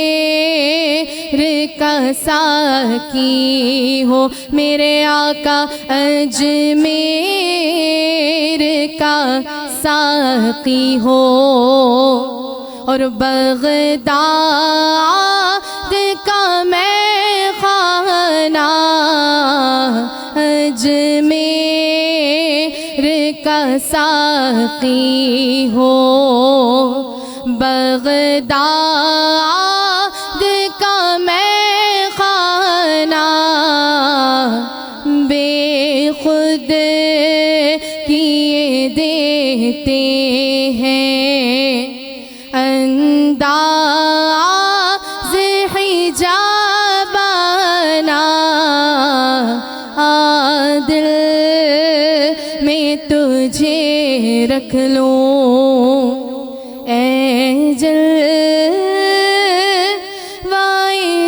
अजमेर का साकी हो मेरे आका, अजमेर का साकी हो, और बगदाद का मैं खाना, अजमेर का साकी हो, बगदाद का मैं खाना, बेखुद किए देते हैं, अंदाज़ हिजाबाना, दिल में तुझे रख लूं ए जलवाए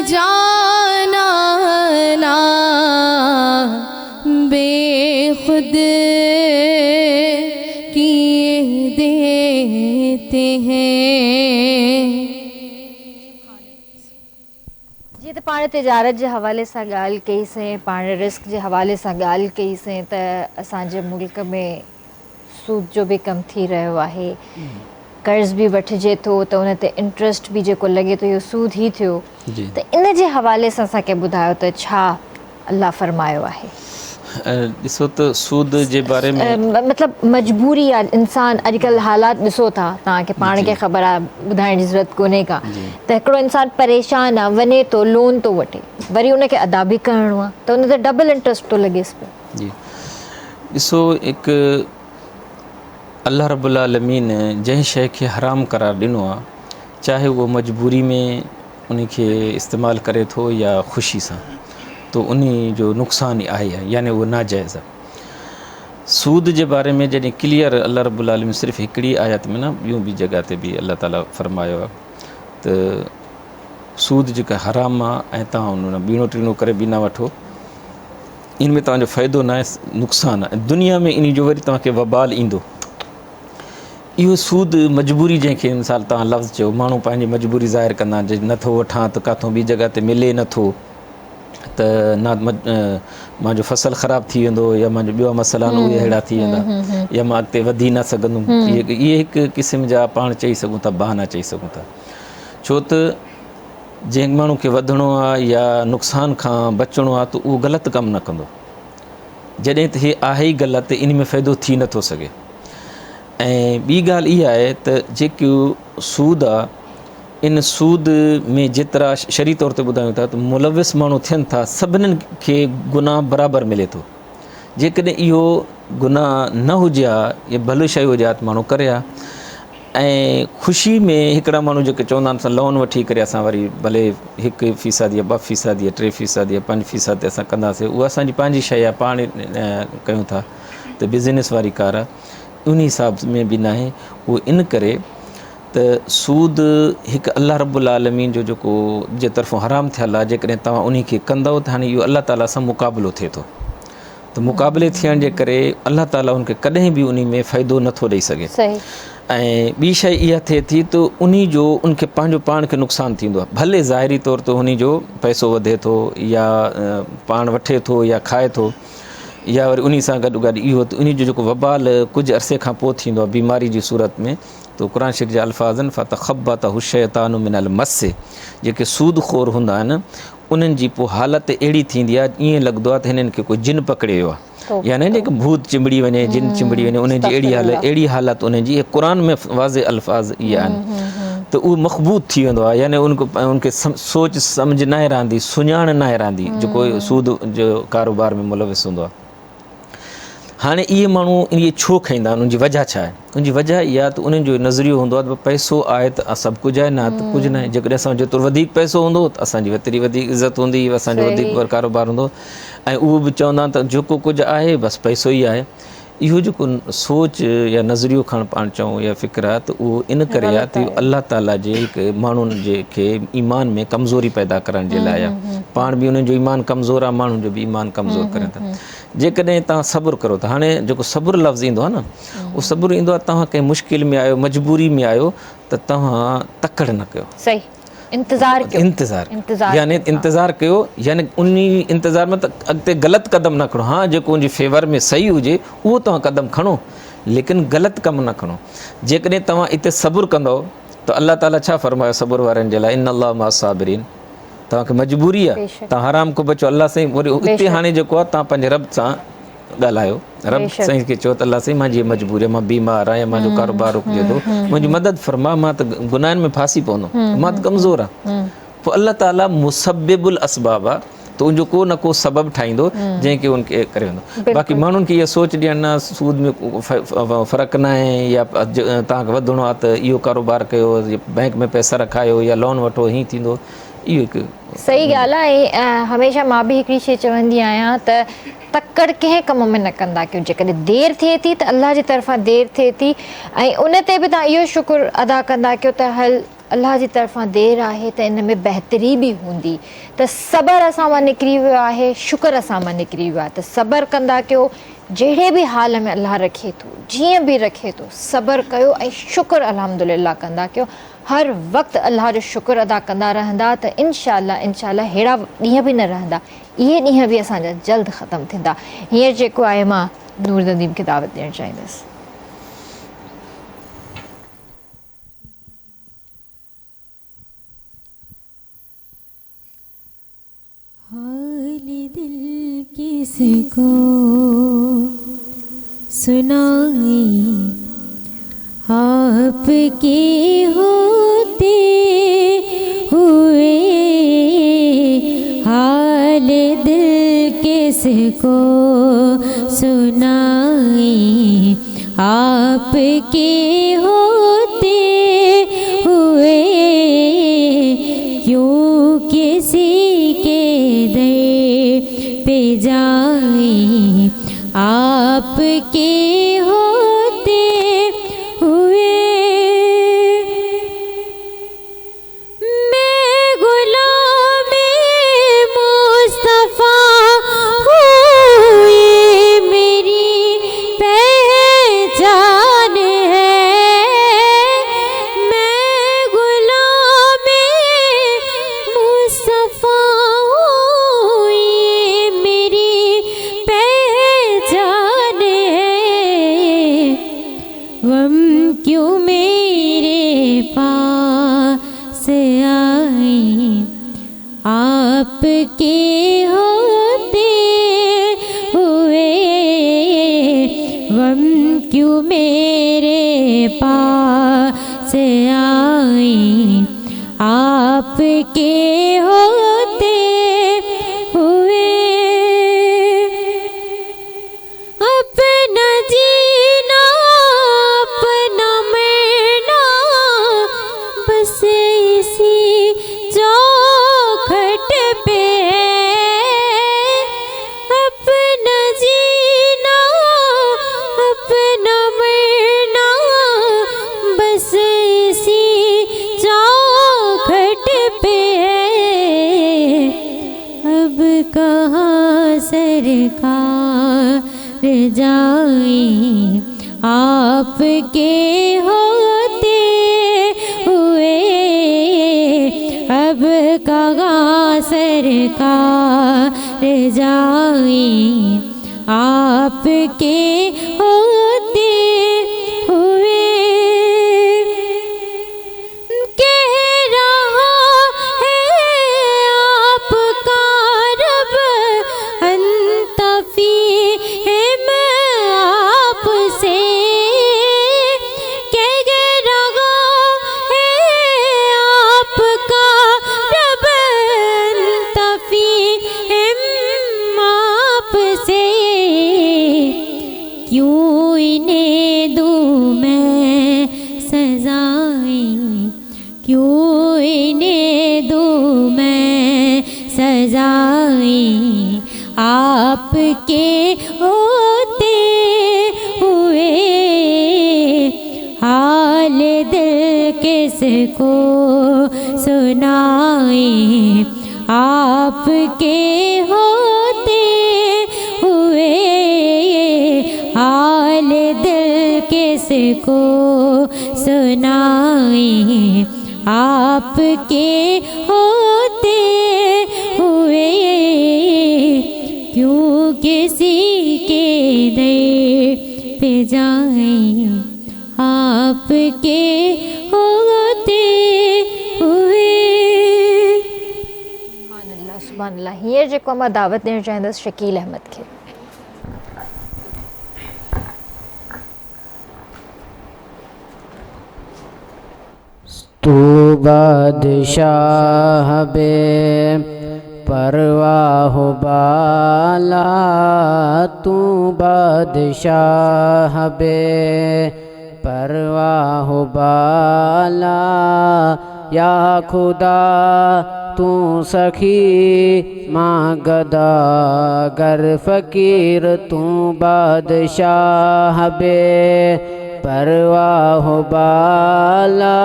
जाना ना, बेखुद किए देते हैं। जी त पाण तिजारत जे हवाले सां ॻाल्हि कईसीं, पाण रिस्क जे हवाले सां ॻाल्हि कईसीं त असांजे मुल्क में सूद जो बि कम थी रहियो आहे, कर्ज़ बि वठिजे थो त उन ते इंट्रस्ट बि जेको लॻे थो इहो सूद ई थियो, त इन जे हवाले सां असांखे ॿुधायो त छा अल्लाह फरमायो आहे। ॾिसो त सूद जे बारे में मतिलबु मजबूरी आहे इंसान अॼुकल्ह हालात ॾिसो था तव्हांखे पाण खे ख़बर आहे ॿुधाइण जी ज़रूरत कोन्हे का त हिकिड़ो इंसान परेशान आहे वञे थो लोन थो वठे वरी उनखे अदा बि करिणो आहे त उन ते डबल इंट्रस्ट थो लॻेसि पियो। जी ॾिसो हिकु अल्लाह रब्बुल आलमीन जंहिं शइ खे हराम करार ॾिनो आहे चाहे उहो मजबूरी में उनखे इस्तेमालु करे थो या ख़ुशी सां तो उन जो नुक़सानु ई आहे यानी उहो नाजाइज़ आहे। सूद जे बारे में जॾहिं क्लियर अल्लाह रब्बुल आलमीन सिर्फ़ु हिकिड़ी आयत में न ॿियूं बि जॻह ते बि अल्लाह ताला फरमायो आहे त सूद जेका हराम आहे ऐं तव्हां उन बीणो टीणो करे बि न वठो, इन में तव्हांजो फ़ाइदो न आहे नुक़सानु आहे, दुनिया में इन जो वरी तव्हांखे वबाल ईंदो। इहो सूद मजबूरी जंहिंखे मिसाल तव्हां लफ़्ज़ चयो माण्हू पंहिंजी मजबूरी ज़ाहिर कंदा जे नथो वठां त किथां ॿी जॻह ते मिले नथो त मुंहिंजो फ़सुलु ख़राबु थी वेंदो या मुंहिंजो ॿिया मसइला आहिनि उहे अहिड़ा थी वेंदा या मां अॻिते वधी न सघंदुमि। इहे हिकु क़िस्म जा पाण चई सघूं था बहाना चई सघूं था, छो त जंहिं माण्हू खे वधिणो आहे या नुक़सान खां बचिणो आहे त उहो ग़लति कमु न कंदो, जॾहिं त इहे आहे ई ग़लति इन में फ़ाइदो थी नथो सघे। ऐं ॿी ॻाल्हि इहा आहे त जेको सूद आहे इन सूद में जेतिरा शरी तौर ते ॿुधायूं था त मुलविस माण्हू थियनि था सभिनीनि खे गुनाह बराबरि मिले थो। जेकॾहिं इहो गुनाह न हुजे हा या भली शइ हुजे हा त माण्हू करे हा। ऐं ख़ुशी में हिकिड़ा माण्हू जेके चवंदा आहिनि असां लोन वठी करे असां वरी भले 1% या 2% या 3% या 5% ते असां कंदासीं, उहा असांजी पंहिंजी शइ आहे पाण कयूं था त बिज़नेस वारी कार आहे, उन हिसाब में बि न आहे। उहो इन करे त सूद हिकु अल्लाह रब्बुल आलमीन जो जेको जे तरफ़ां हराम थियल आहे, जेकॾहिं तव्हां उन खे कंदव त हाणे इहो अल्लाह ताला सां मुक़ाबिलो थिए थो, त मुक़ाबिले थियण जे करे अल्लाह ताला उनखे कॾहिं बि उन में फ़ाइदो नथो ॾेई सघे। ऐं ॿी शइ इहा थिए थी त उनखे पंहिंजो पाण खे नुक़सानु थींदो आहे, भले ज़ाहिरी तौर ते उन जो पैसो वधे थो या पाण वठे थो या खाए थो या वरी उन सां गॾु गॾु इहो त उन जो जेको वबाल कुझु अरसे खां पोइ थींदो आहे बीमारी जी सूरत में, त क़ुर शरीफ़ जा अल्फाज़ आहिनि फ़तख़ब्बतहु शैतानु मिनल मस, जेके सूदखोर हूंदा आहिनि उन्हनि जी पोइ हालति अहिड़ी थींदी आहे ईअं लॻंदो आहे त हिननि खे कोई जिन पकिड़े वियो आहे, यानी जेके भूत चिंबड़ी वञे जिन चिंबड़ी वञे उनजी अहिड़ी हालति उनजी क़ुर में वाज़े अल्फाज़ इहे आहिनि त उहो मख़बूत थी वेंदो आहे, यानी उनखे सोच सम्झ न रहंदी, सुञाण न रहंदी जेको सूद जो कारोबार में मुलविस हूंदो आहे। हाणे इहे माण्हू इहे छो खाईंदा आहिनि, उनजी वजह छा आहे? उनजी वजह इहा त उन्हनि जो नज़रियो हूंदो आहे त पैसो आहे त सभु कुझु आहे, न त कुझु न आहे। जेकॾहिं असां जेतिरो वधीक पैसो हूंदो त असांजी एतिरी वधीक इज़त हूंदी, असांजो वधीक कारोबार हूंदो। ऐं उहो बि चवंदा आहिनि त जेको कुझु आहे बसि पैसो ई आहे। इहो जेको सोच या नज़रियो खणि पाण चऊं या फ़िक्र आहे त उहो इन करे आहे त अल्लाह ताला जे हिकु माण्हुनि जे खे ईमान में कमज़ोरी पैदा करण जे लाइ आहे। पाण बि उन्हनि जो ईमान कमज़ोर आहे, माण्हुनि जो बि ईमान कमज़ोर करनि था। जेकॾहिं तव्हां सब्रु करो था, हाणे जेको सब्रु लफ़्ज़ ईंदो आहे न उहो सब्रु ईंदो आहे तव्हां कंहिं मुश्किल में आहियो, मजबूरी में आहियो त तव्हां तकड़ि न कयो, सही इंतज़ार यानी इंतज़ारु कयो, यानी उन इंतज़ार में त अॻिते ग़लति क़दम न खणो। हा जेको उनजी फेवर में सही हुजे उहो तव्हां क़दम खणो, लेकिन ग़लति कमु न खणो। जेकॾहिं तव्हां हिते सब्रु कंदव त अल्लाह ताला छा फरमायो सब्र वारनि जे लाइ, इन्न अल्लाह मअ साबिरीन। तव्हांखे मजबूरी आहे, तव्हां हराम को बचो, अल्लाह साईं वरी हिते हाणे जेको आहे तव्हां पंहिंजे रब सां ॻाल्हायो, रब साईं खे चओ त अल्लाह साईं मुंहिंजी मजबूरी आहे, मां बीमार आहियां, मुंहिंजो कारोबार रुकिजे थो, मुंहिंजी मदद फरमा, मां त गुनाहनि में फासी पवंदुमि, मां त कमज़ोर आहे। पोइ अल्लाह ताला मुसब्बिबुल असबाब आहे त उनजो को न को सबबु ठाहींदो जंहिंखे उनखे करे वेंदो। बाक़ी माण्हुनि खे इहा सोच ॾियण न सूद में फ़र्क़ु न आहे या तव्हांखे वधिणो आहे त इहो कारोबार कयो, बैंक में पैसा रखायो या लोन वठो, हीअं थींदो, इहो हिकु सही ॻाल्हि आहे। ऐं हमेशह मां बि हिकिड़ी शइ चवंदी आहियां त तकड़ि कंहिं कम में न कंदा कयो। जेकॾहिं देरि थिए थी त अल्लाह जी तरफ़ां देरि थिए थी ऐं उन ते बि तव्हां इहो शुक्र अदा कंदा कयो त हल अल्लाह जी तरफ़ां देरि आहे त इन में बहितरी बि हूंदी, त सब्र असां मां निकिरी वियो आहे, शुक्र असां मां निकिरी वियो आहे। त सब्र कंदा कयो, जहिड़े बि हाल में अल्लाह रखे थो, जीअं बि रखे थो, सब्र कयो ऐं शुक्र अल्हम्दुलिल्लाह कंदा कयो। हर वक़्तु अल्लाह जो शुक्र अदा कंदा रहंदा त इंशा अल्लाह अहिड़ा ॾींहं बि न रहंदा, इहे ॾींहं बि असांजा जल्द ख़तमु थींदा। हींअर जेको आहे मां नूर नदीम खे दावत ॾियणु चाहींदसि। हाल दिल की किसको सुनाए आपके होते हुए हाल दिल किसको सुनाए आपके होते हुए क्यों किसी के दर पे जाए आपके होते हुए मैं गुलामे मुस्तफा हूँ ये मेरी पहचान है मैं गुलामे मुस्तफा हूँ ये मेरी पहचान है गम क्यों मेरे पास आए आपके होते हुए गम क्यों मेरे पास आए आपके होते हुए अपना जीना अपना मरना बस इसी चौखट पे है अपना जीना अपना मरना बस इसी चौखट पे है अब कहाँ सरकार जाए आपके होते हुए अब कहाँ सरकार जाए आपके होते हुए कह रहा है आपका रब अंतफी है मैं आपसे कह रहा है आपका रब अंतफी है आपसे क्यों इन्हें दूँ मैं सजाएं क्यों इन्हें दूँ मैं सजाएं आपके होते हुए हाल दिल किसको सुनाए आपके होते हुए हाल दिल किसको सुनाए आपके होते हुए क्यों किसी के दर पे जाए आपके होते हुए सुभान अल्लाह हींअर जेको मां दावत ॾियणु चाहींदसि शकील अहमद खे। तू बादशाह बे परवाह बाला तू बादशाह बे परवाह बाला या खुदा तू सखी माँ गदा गर फ़कीर तू बादशाह बे परवाह बाला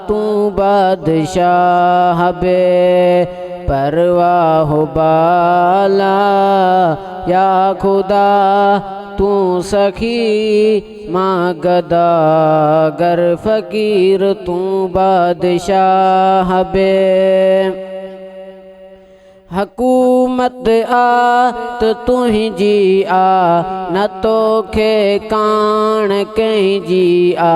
तू बादशाह बे परवाह बाला या खुदा तू सखी माँ गदा गर फ़कीर तू बादशाह बे हकूमत आ तो तुझी आ न तो खे कान कहीं जी आ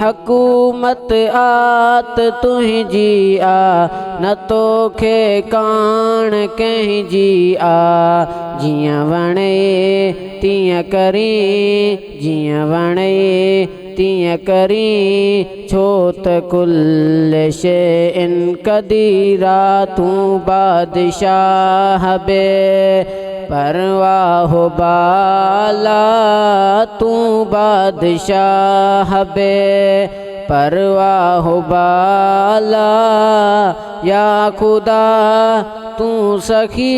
हकूमत आ तो तुझी आ न तोखे काण कंहिंजी आ जियां वणे तीअं करीं जियां वणे तीअं करीं छो त कुल शैइन क़दीरा तूं बादशाह बे परवाह बाला तूं बादशाह बे परवाह बाला या खुदा तूं सखी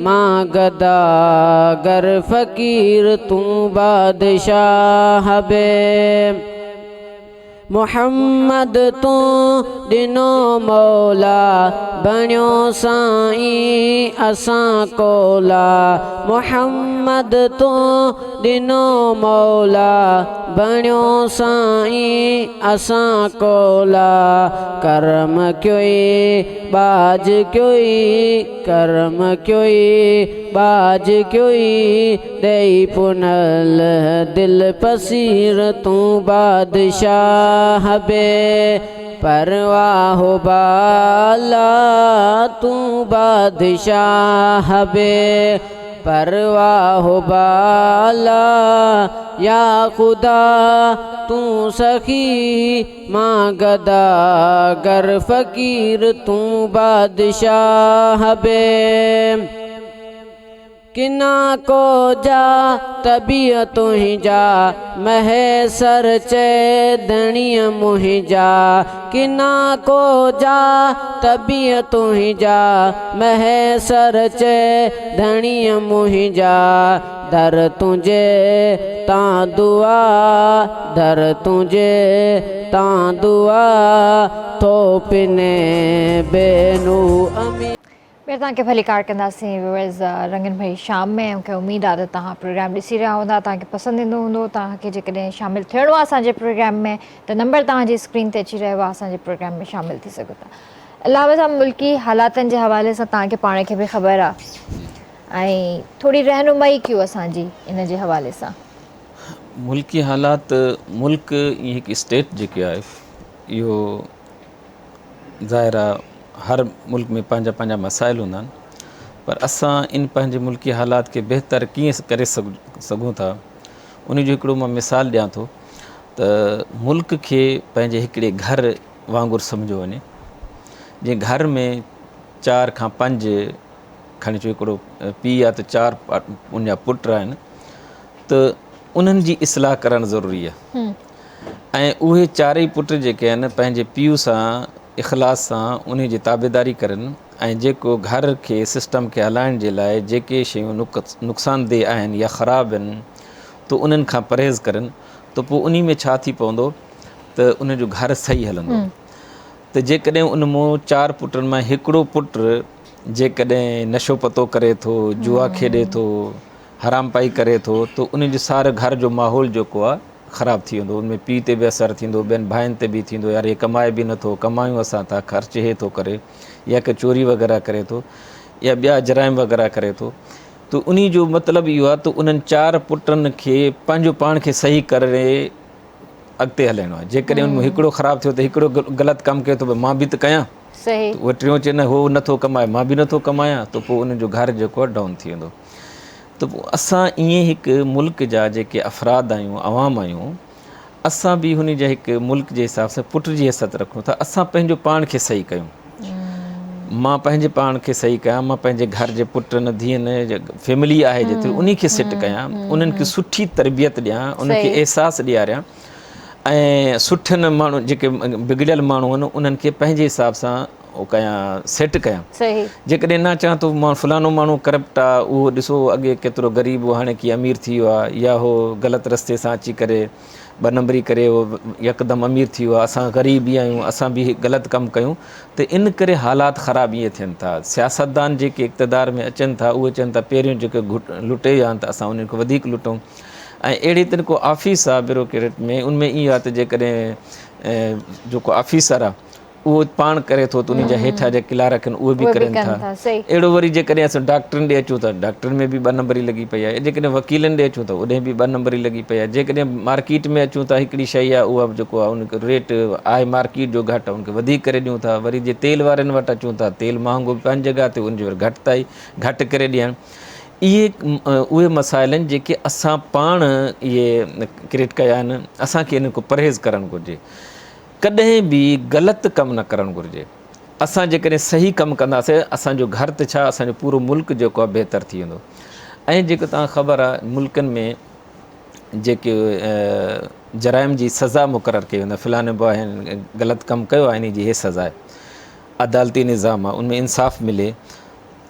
मां गदागर फ़कीर तूं बादशाह बे मुहम्मद तूं ॾिनो मौला बणियो साईं असां कोला मुहम्मद तूं ॾिनो मौला बणियो साईं असां कोला करम कयोई बाज कयोई करम कयोई बाज कयोई ॾेई पुनल दिल पसीर तूं बादशाह बे परवाह बाला तूं बादशाह बे परवाह बाला या खुदा तूं सखी मां गदागर फ़कीर तूं बादशाह बे किना को जा तबीयत तुंहिंजा महेसर चैदणीअ मुंहिंजा किना को जा तबीयत तुंहिंजा महेसर चैदणीअ मुंहिंजा दर तुंहिंजे तां दुआ दर तुंहिंजे तां दुआ थो पिने बेनू अमी ॿीहर तव्हांखे भली कार कंदासीं व्यूअर्स रंगनि भरी शाम में मूंखे उमेदु आहे त तव्हां प्रोग्राम ॾिसी रहिया हूंदा तव्हांखे पसंदि ईंदो हूंदो तव्हांखे जेकॾहिं शामिलु थियणो आहे असांजे प्रोग्राम में त नंबर तव्हांजी स्क्रीन ते अची रहियो आहे असांजे प्रोग्राम में शामिलु थी सघो था अलावा सां मुल्की हालातनि जे हवाले सां तव्हांखे पाण खे बि ख़बर आहे ऐं थोरी रहनुमाई कयो असांजी इन जे हवाले सां मुल्की हालात मुल्क ईअं हिकु स्टेट जेके आहे इहो ज़ाहिर आहे हर मुल्क में पंहिंजा पंहिंजा मसाइल हूंदा आहिनि पर असां इन पंहिंजे मुल्की हालात खे बहितर कीअं करे सघूं था उन जो हिकिड़ो मां मिसाल ॾियां थो त मुल्क खे पंहिंजे हिकिड़े घर वांगुरु सम्झो वञे जीअं घर में 4 खां 5 खणी अचो हिकिड़ो पीउ आहे त 4 उनजा पुट आहिनि त उन्हनि जी इस्लाह करणु ज़रूरी आहे ऐं उहे 4 पुट जेके आहिनि पंहिंजे पीउ सां इख़लास सां उन जी ताबेदारी करनि ऐं जेको घर खे सिस्टम खे हलाइण जे लाइ जेके शयूं नुक़सानदेह आहिनि या ख़राबु आहिनि त उन्हनि खां परहेज़ करनि त पोइ उन में छा थी पवंदो त उन जो घर सही हलंदो त जेकॾहिं उन मूं 4 पुटनि मां हिकिड़ो पुटु जेकॾहिं नशो पतो करे थो जुआ खेॾे थो हराम पाई करे थो त उन जो सारो घर जो माहौल जेको आहे ख़राबु थी वेंदो उनमें पीउ ते बि असरु थींदो ॿियनि भाइनि ते बि थींदो यार हे कमाए बि नथो कमायूं असां था ख़र्च हे थो करे या के चोरी वग़ैरह करे थो या ॿिया जराइम वग़ैरह करे थो त उन जो मतिलबु इहो आहे त उन्हनि 4 पुटनि खे पंहिंजो पाण खे सही करे अॻिते हलाइणो आहे जेकॾहिं उन में हिकिड़ो ख़राबु थियो त हिकिड़ो ग़लति कमु कयो त मां बि त कयां सही उहो टियों चए न हो नथो कमाए मां बि नथो कमायां त पोइ उन जो घर जेको आहे डाउन थी वेंदो त पोइ असां ईअं हिकु मुल्क जा जेके अफ़राद आहियूं अवाम आहियूं असां बि हुन जा हिकु मुल्क जे हिसाब सां पुट जी हैसियत रखूं था असां पंहिंजो पाण खे सही कयूं मां पंहिंजे पाण खे सही कयां मां पंहिंजे घर जे पुटनि धीअनि फैमिली आहे जेतिरी उन खे सेट कयां उन्हनि खे सुठी तरबियत ॾियां उनखे अहसासु ॾियारियां ऐं सुठनि माण्हू जेके बिगड़ियल माण्हू आहिनि उन्हनि खे पंहिंजे हिसाब सां उहो कयां सेट कयां जेकॾहिं न चवां त मां फलानो माण्हू करप्ट आहे उहो ॾिसो अॻे केतिरो ग़रीब हाणे कीअं अमीर थी वियो आहे या उहो ग़लति रस्ते सां अची करे 2 नंबरी करे उहो यकदमि अमीर थी वियो आहे असां ग़रीब ई आहियूं असां बि ग़लति कमु कयूं त इन करे हालात ख़राबु ईअं थियनि था सियासतदान जेके इक़्तिदार में अचनि था उहे चवनि था पहिरियों जेके लुटे विया आहिनि त असां उन्हनि खे वधीक लुटूं ऐं अहिड़ी तरह को ऑफिस आहे ब्यूरोक्रेट में उनमें इहो आहे त जेकॾहिं जेको ऑफिसर आहे उहो पाण करे थो त उन जा हेठां जा किला रखनि उहे बि उहे बि करनि कनि था। था, सही। अहिड़ो वरी जेकॾहिं असां डॉक्टरनि ॾे अचूं था, डॉक्टरनि में बि 2 नंबरी लॻी पई आहे। जेकॾहिं वकीलनि ॾे अचूं था उॾे बि 2 नंबरी लॻी पई आहे। जेकॾहिं मार्केट में अचूं था, हिकिड़ी शइ आहे उहा जेको आहे उनखे रेट आहे मार्केट जो घटि, उनखे वधीक करे ॾियूं था। वरी जे तेल वारनि वटि अचूं था, तेल महांगो पंहिंजी जॻह ते, उनजी वरी घटि करे ॾियणु। इहे उहे मसाइल आहिनि जेके असां पाण इहे क्रिएट कया आहिनि। असांखे इन खां परहेज़ करणु घुरिजे, कॾहिं बि ग़लति कमु न करणु घुरिजे। असां जेकॾहिं सही कमु कंदासीं, असांजो घर त छा, असांजो पूरो मुल्क जेको आहे बहितर थी वेंदो। ऐं जेको तव्हां ख़बर आहे मुल्कनि में जेके जराइम जी सज़ा मुक़ररु कई वेंदा, फ़लाणे भाउ ग़लति कमु कयो आहे, इन जी इहा सज़ा आहे, अदालती निज़ाम आहे, उनमें इंसाफ़ मिले।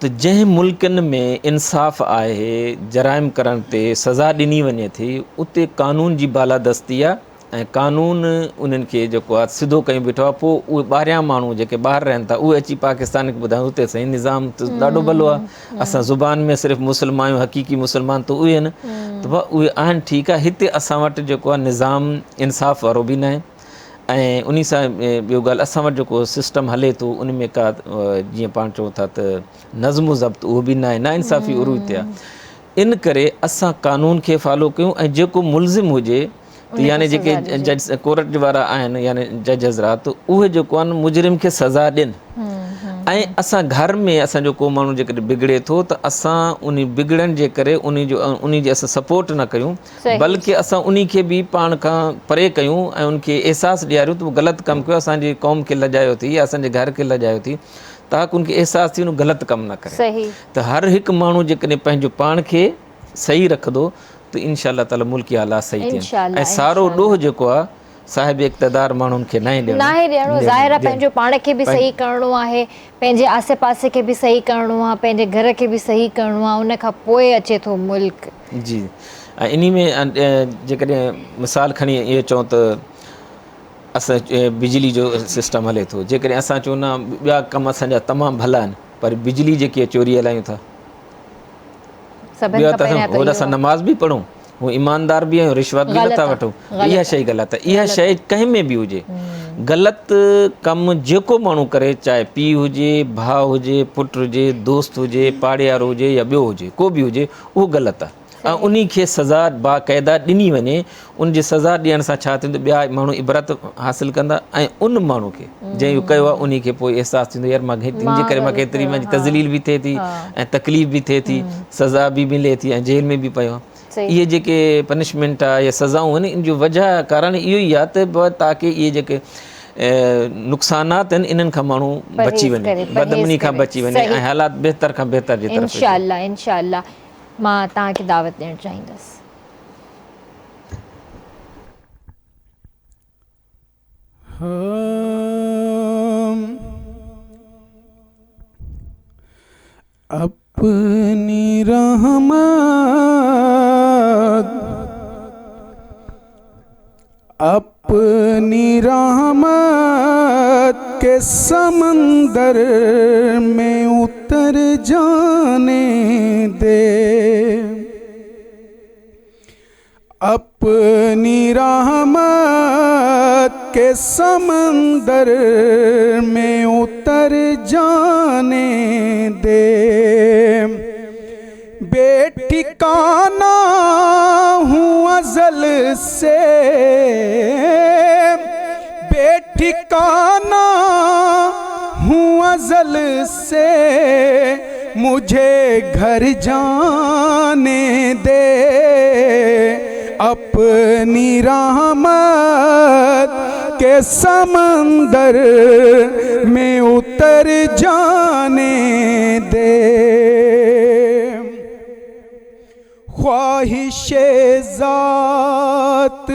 त जंहिं मुल्कनि में इंसाफ़ आहे, जराइम करण ते सज़ा ॾिनी वञे थी, उते क़ानून जी बालादस्ती आहे ऐं क़ानून उन्हनि खे जेको आहे सिधो कयूं बीठो आहे। पोइ उहे ॿाहिरियां माण्हू जेके ॿाहिरि रहनि था उहे अची पाकिस्तान खे ॿुधायूं हुते सही निज़ाम त ॾाढो भलो आहे। असां ज़ुबान में सिर्फ़ु मुस्लमान आहियूं, हक़ीक़ी मुस्लमान त उहे आहिनि, त भाउ उहे आहिनि ठीकु आहे। हिते असां वटि जेको आहे निज़ाम इंसाफ़ वारो बि न आहे। ऐं उन सां ॿियो ॻाल्हि, असां वटि जेको सिस्टम हले थो उन में का जीअं पाण चऊं था त नज़्म ज़ब्त उहो बि न आहे, नाइंसाफ़ी उरूज ते आहे। इन करे असां क़ानून खे फॉलो कयूं ऐं जेको मुलज़िम हुजे त यानी जेके जज कोर्ट वारा आहिनि यानी जज हज़रात, उहे जेको आहे मुजरिम खे सज़ा ॾियनि। ऐं असां घर में असांजो को माण्हू जेकॾहिं बिगड़े थो त असां उन बिगड़नि जे करे उन जी असां सपोर्ट न कयूं, बल्कि असां उन खे बि पाण खां परे कयूं ऐं उनखे अहसासु ॾियारियूं त उहो ग़लति कमु कयो, असांजी क़ौम खे लॼायो थी या असांजे घर खे लॼायो थी, ताकी उनखे अहसासु थी उन ग़लति कमु न करे। त हर हिकु माण्हू जेकॾहिं पंहिंजो पाण खे सही रखंदो त इंशाअल्लाह ताला मुल्की हालात सही थियनि। ऐं सारो ॾोह जेको आहे साहिब इक़्तिदार माण्हुनि खे न ॾियणो, ज़ाहिर आहे पंहिंजो पाण खे बि सही करिणो आहे, पंहिंजे आसे पासे खे बि सही करिणो आहे, पंहिंजे घर खे बि सही करिणो आहे, उन खां पोइ अचे थो मुल्क। जी, ऐं इन में जेकॾहिं मिसाल खणी इहो चऊं त असां बिजली जो सिस्टम हले थो, जेकॾहिं असां चऊं न ॿिया कम असांजा तमामु भला आहिनि, पर बिजली जेकी आहे चोरी हलायूं था। ॿियो त असां नमाज़ बि पढ़ूं, हू ईमानदार बि आहियूं, रिश्वत बि नथा वठूं, इहा शइ ग़लति आहे। इहा शइ कंहिं में बि हुजे, ग़लति कमु जेको माण्हू करे, चाहे पीउ हुजे, भाउ हुजे, पुटु हुजे, दोस्त हुजे, पाड़ेवारो हुजे या ॿियो हुजे, को बि हुजे, उहो ग़लति आहे। ऐं उन खे सज़ा बाक़ाइदा ॾिनी वञे। उन जी सज़ा ॾियण सां छा थींदो, ॿिया माण्हू इबरत हासिलु कंदा ऐं उन माण्हू खे जंहिं इहो कयो आहे उन खे पोइ अहसासु थींदो यार मां हिनजे करे मूंखे एतिरी मुंहिंजी तज़लील बि थिए थी ऐं तकलीफ़ बि थिए थी, सज़ा बि मिले थी ऐं जेल में बि पियो आहे। इहे जेके पनिशमेंट आहे या सज़ाऊं आहिनि, इन जो वजह कारण इहो ई आहे त ताकी इहे जेके नुक़सानात आहिनि इन्हनि खां माण्हू बची वञे, बदमनी खां बची वञे ऐं हालात बहितर खां बहितर जी तरफ़। इंशाअल्लाह इंशाअल्लाह मां तव्हांखे दावत ॾियणु चाहींदसि। अपनी रहमत के समंदर में उतर जाने दे, अपनी रहमत के समंदर में उतर जाने दे, बेठिकाना हूँ अज़ल से, बेठिकाना हूँ अज़ल से, मुझे घर जाने दे, अपनी रहमत के समंदर में उतर जाने दे। ख्वाहिशे ज़ात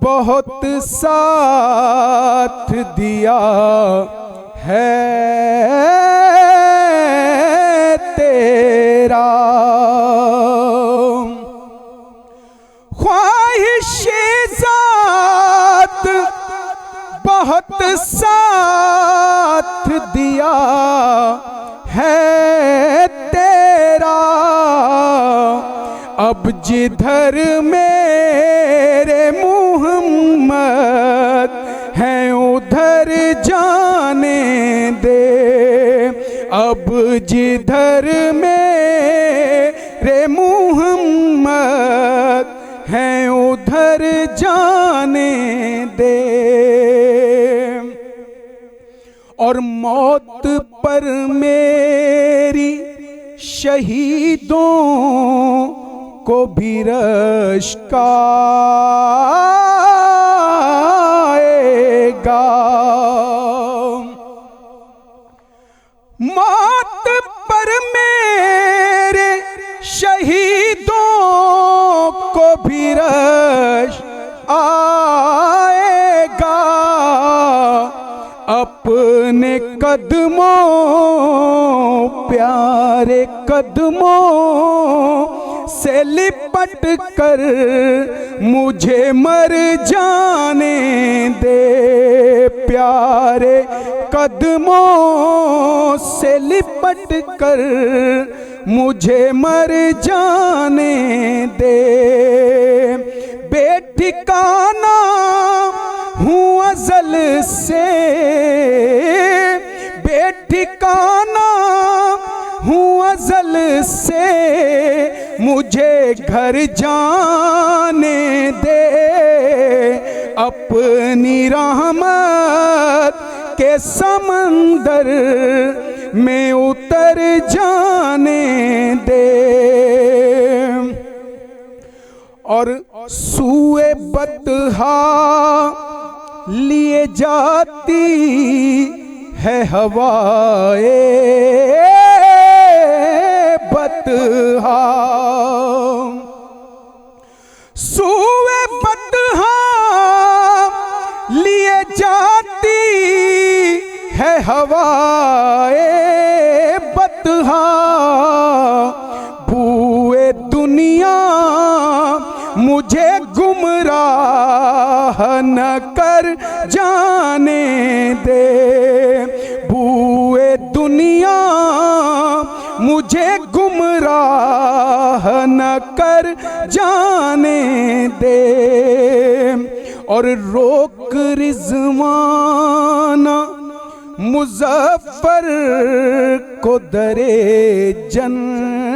बहुत साथ दिया है तेरा, ख्वाहिशे ज़ात बहुत साथ दिया है तेरा, अब जिधर मेरे मोहम्मद हैं उधर जा जिधर मेरे मुहम्मद हैं उधर जाने दे, और मौत पर मेरी शहीदों को भी रश्क आएगा। मौत पर मेरे शहीदों को भी रश्क आएगा। अपने कदमों, प्यारे कदमों से लिपट कर मुझे मर जाने दे, प्यारे कदमों से लिपट कर मुझे मर जाने दे। बेठिकाना हूँ अज़ल से, बेठिकाना हूँ अज़ल से, मुझे घर जाने दे। अपनी रहमत के समंदर में उतर जाने दे, और सूए बतहा लिए जाती है हवाए बतहा। सूए बतहा लिए जाती है हवाए बतहा। बूए दुनिया मुझे गुमराह न कर जाने दे, बूए दुनिया मुझे गुमराह न कर जाने दे। और रोक रिज़वाना मुज़फ़्फ़र को दरे जन्नत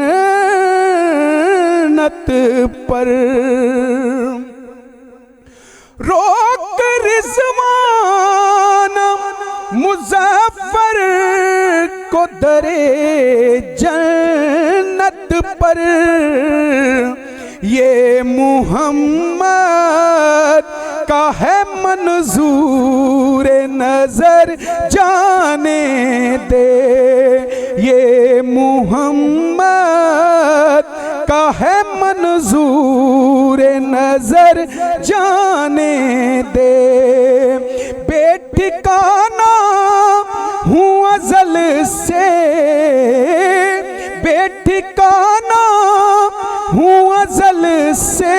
पर, रोक रिज़वाना मुज़फ़्फ़र को दरे जन्नत पर। ये मुहम्मद का है मंजूर नजर जाने दे, ये मुहम्मद का है मंजूर नजर जाने दे। बेठिकाना हूँ अज़ल से, बेठिकाना हूँ अज़ल से,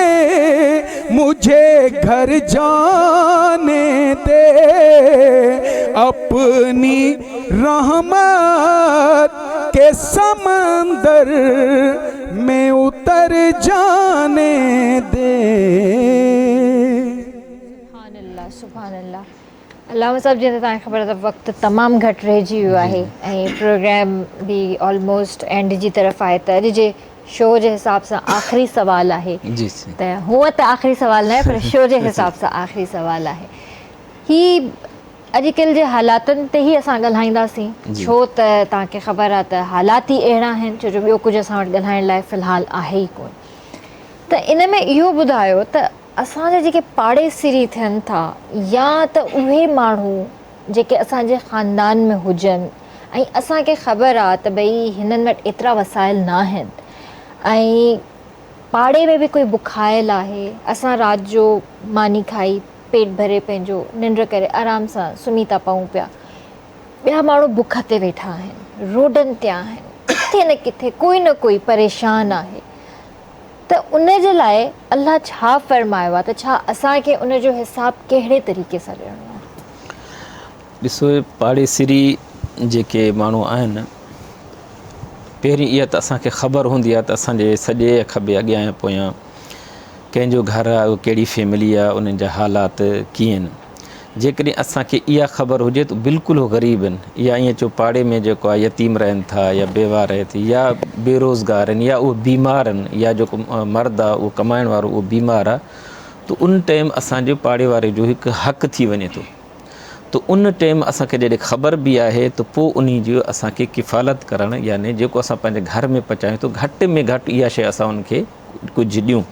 मुझे घर जाने दे। अपनी रहमत के समंदर में उतर जाने दे। सुभान अल्लाह। अल्लाह साहब जी तव्हांखे ख़बर आहे त वक़्तु तमामु घटि रहिजी वियो आहे ऐं प्रोग्राम बि ऑलमोस्ट एंड जी तरफ़ आहे, त अॼु जे शो जे हिसाब सां आख़िरी सवाल आहे। जी त हूअं त आख़िरी सवाल न आहे पर शो जे हिसाब सां आख़िरी सवाल आहे। ही अॼुकल्ह जे हालातुनि ते ई असां ॻाल्हाईंदासीं, छो त तव्हांखे ख़बर आहे त हालात ई अहिड़ा आहिनि छो जो ॿियो कुझु असां वटि ॻाल्हाइण लाइ फ़िलहालु आहे ई कोन। त इन में इहो ॿुधायो त असांजा जेके पाड़ेसिरी थियनि था या त उहे माण्हू जेके असांजे ख़ानदान में हुजनि ऐं असांखे ख़बर आहे त भई हिननि वटि एतिरा वसाइल न आहिनि ऐं पाड़े में बि कोई बुखायल आहे, असां राति जो मानी खाई पेट भरे पंहिंजो निंड करे आराम सां सुम्ही था पऊं पिया, ॿिया माण्हू बुख ते वेठा आहिनि, रोडनि ते आहिनि, किथे न किथे कोई न कोई परेशान आहे, त उन जे लाइ अलाह छा फ़रमायो आहे, त छा असांखे उन जो हिसाबु कहिड़े तरीक़े सां ॾियणो आहे? ॾिसो पाड़ेसिरी जेके माण्हू आहिनि, पहिरीं इहा त असांखे ख़बर हूंदी आहे त असांजे सॼे खॿे अॻियां ऐं पोयां कंहिंजो घर आहे, कहिड़ी फैमिली आहे, उन्हनि जा हालात कीअं आहिनि। जेकॾहिं असांखे इहा ख़बर हुजे त बिल्कुलु उहो ग़रीब आहिनि या ईअं चओ पाड़े में जेको आहे यतीम रहनि था या बेवा रहे थी या बेरोज़गार आहिनि या उहो बीमार आहिनि या जेको मर्द आहे उहो कमाइण वारो उहो बीमार आहे त उन टाइम असांजे पाड़े वारे जो हिकु हक़ थी वञे थो त उन टाइम असांखे जॾहिं ख़बर बि आहे त पोइ उन जो असांखे किफ़ालत करणु यानी जेको असां पंहिंजे घर में पचायूं त घटि में घटि इहा शइ असां उनखे कुझु ॾियूं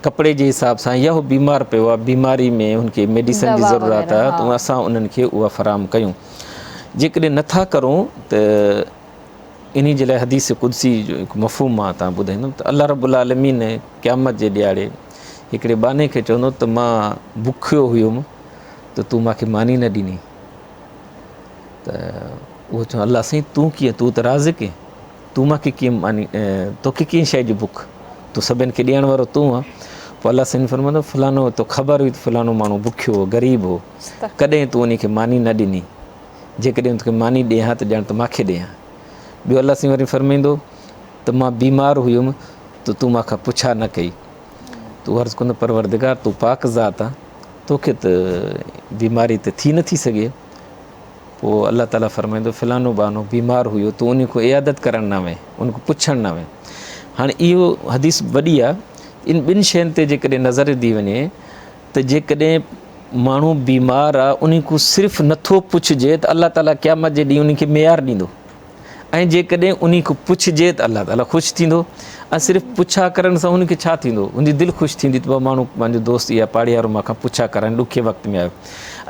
कपिड़े जे हिसाब सां या उहो बीमार पियो आहे बीमारी में हुनखे मेडिसन जी ज़रूरत आहे त असां उन्हनि खे उहा फ़राहम कयूं जेकॾहिं नथा करूं त इन जे लाइ हदीस कुदसी जो हिकु मफ़हूम मां तव्हां ॿुधाईंदुमि त अल्लाह रब्बुल आलमीन क़यामत जे ॾियारे हिकिड़े बाने खे चवंदो त मां बुखियो हुयुमि त तूं मूंखे मानी न ॾिनी त उहो चवंदो अल्लाह साईं तूं कीअं तूं त राज़िक़ आहे तूं मूंखे कीअं मानी तोखे कीअं शइ जी बुख तूं सभिनि खे ॾियण वारो तूं आहे पोइ अल्लाह साईं फरमाईंदो फलानो तो ख़बर हुई त फलानो माण्हू बुखियो हो ग़रीब हो कॾहिं तूं उनखे मानी न ॾिनी जेकॾहिं तोखे मानी ॾियां त ॼण त मूंखे ॾियां ॿियो अल्लाह साईं वरी फरमाईंदो त मां बीमार हुयुमि त तूं मूंखां पुछा न कई तूं अर्ज़ु कंदो परवरदिगार तूं पाक ज़ात आहे तोखे त बीमारी त थी नथी सघे पोइ अल्लाह ताला फरमाईंदो फलानो बानो बीमार हुयो तूं उन खां इयादत करणु न वए उनखां पुछणु न वए हाणे इहो हदीस वॾी आहे इन ॿिनि शयुनि ते जेकॾहिं नज़र ॾी वञे त जेकॾहिं माण्हू बीमार आहे उन खां सिर्फ़ु नथो पुछिजे त अल्लाह ताला क़यामत जे ॾींहुं उनखे मेयार ॾींदो ऐं जेकॾहिं उन खां पुछिजे त अल्लाह ताला ख़ुशि थींदो ऐं सिर्फ़ु पुछा करण सां हुनखे छा थींदो उनजी दिलि ख़ुशि थींदी त माण्हू पंहिंजो दोस्त या पाड़े वारो मूंखां पुछा करणु ॾुखे वक़्त में आयो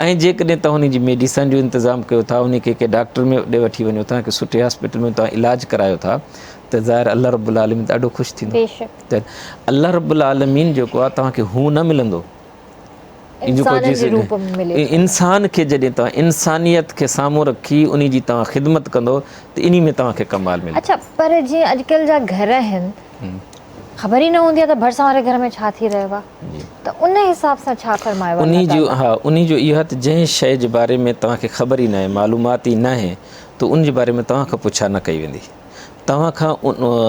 ऐं जेकॾहिं तव्हां हुनजी मेडिसन जो इंतज़ामु कयो था उनखे कंहिं डॉक्टर में ॾे वठी वञो था की सुठे हॉस्पिटल में तव्हां इलाजु करायो था त ज़ाहिर अल्लाह रब्बुल आलमीन ॾाढो ख़ुशि थींदो त अल्लाह रब्बुल आलमीन जेको आहे तव्हांखे हू न मिलंदो इंसान खे जॾहिं तव्हां इंसानियत खे साम्हूं रखी उन जी तव्हां ख़िदमत कंदो त इन में तव्हांखे कमाल मिलंदो अच्छा पर जीअं अॼुकल्ह जा घर आहिनि ख़बर ई न हूंदी आहे त भरिसां वारे घर में छा थी रहियो आहे त उन हिसाब सां छा फरमायो उन जो हा उन जो इहो आहे त जंहिं शइ जे बारे में तव्हांखे ख़बर ई न आहे मालूमात ई न आहे त उन जे बारे में तव्हांखां पुछा न कई वेंदी तव्हां खां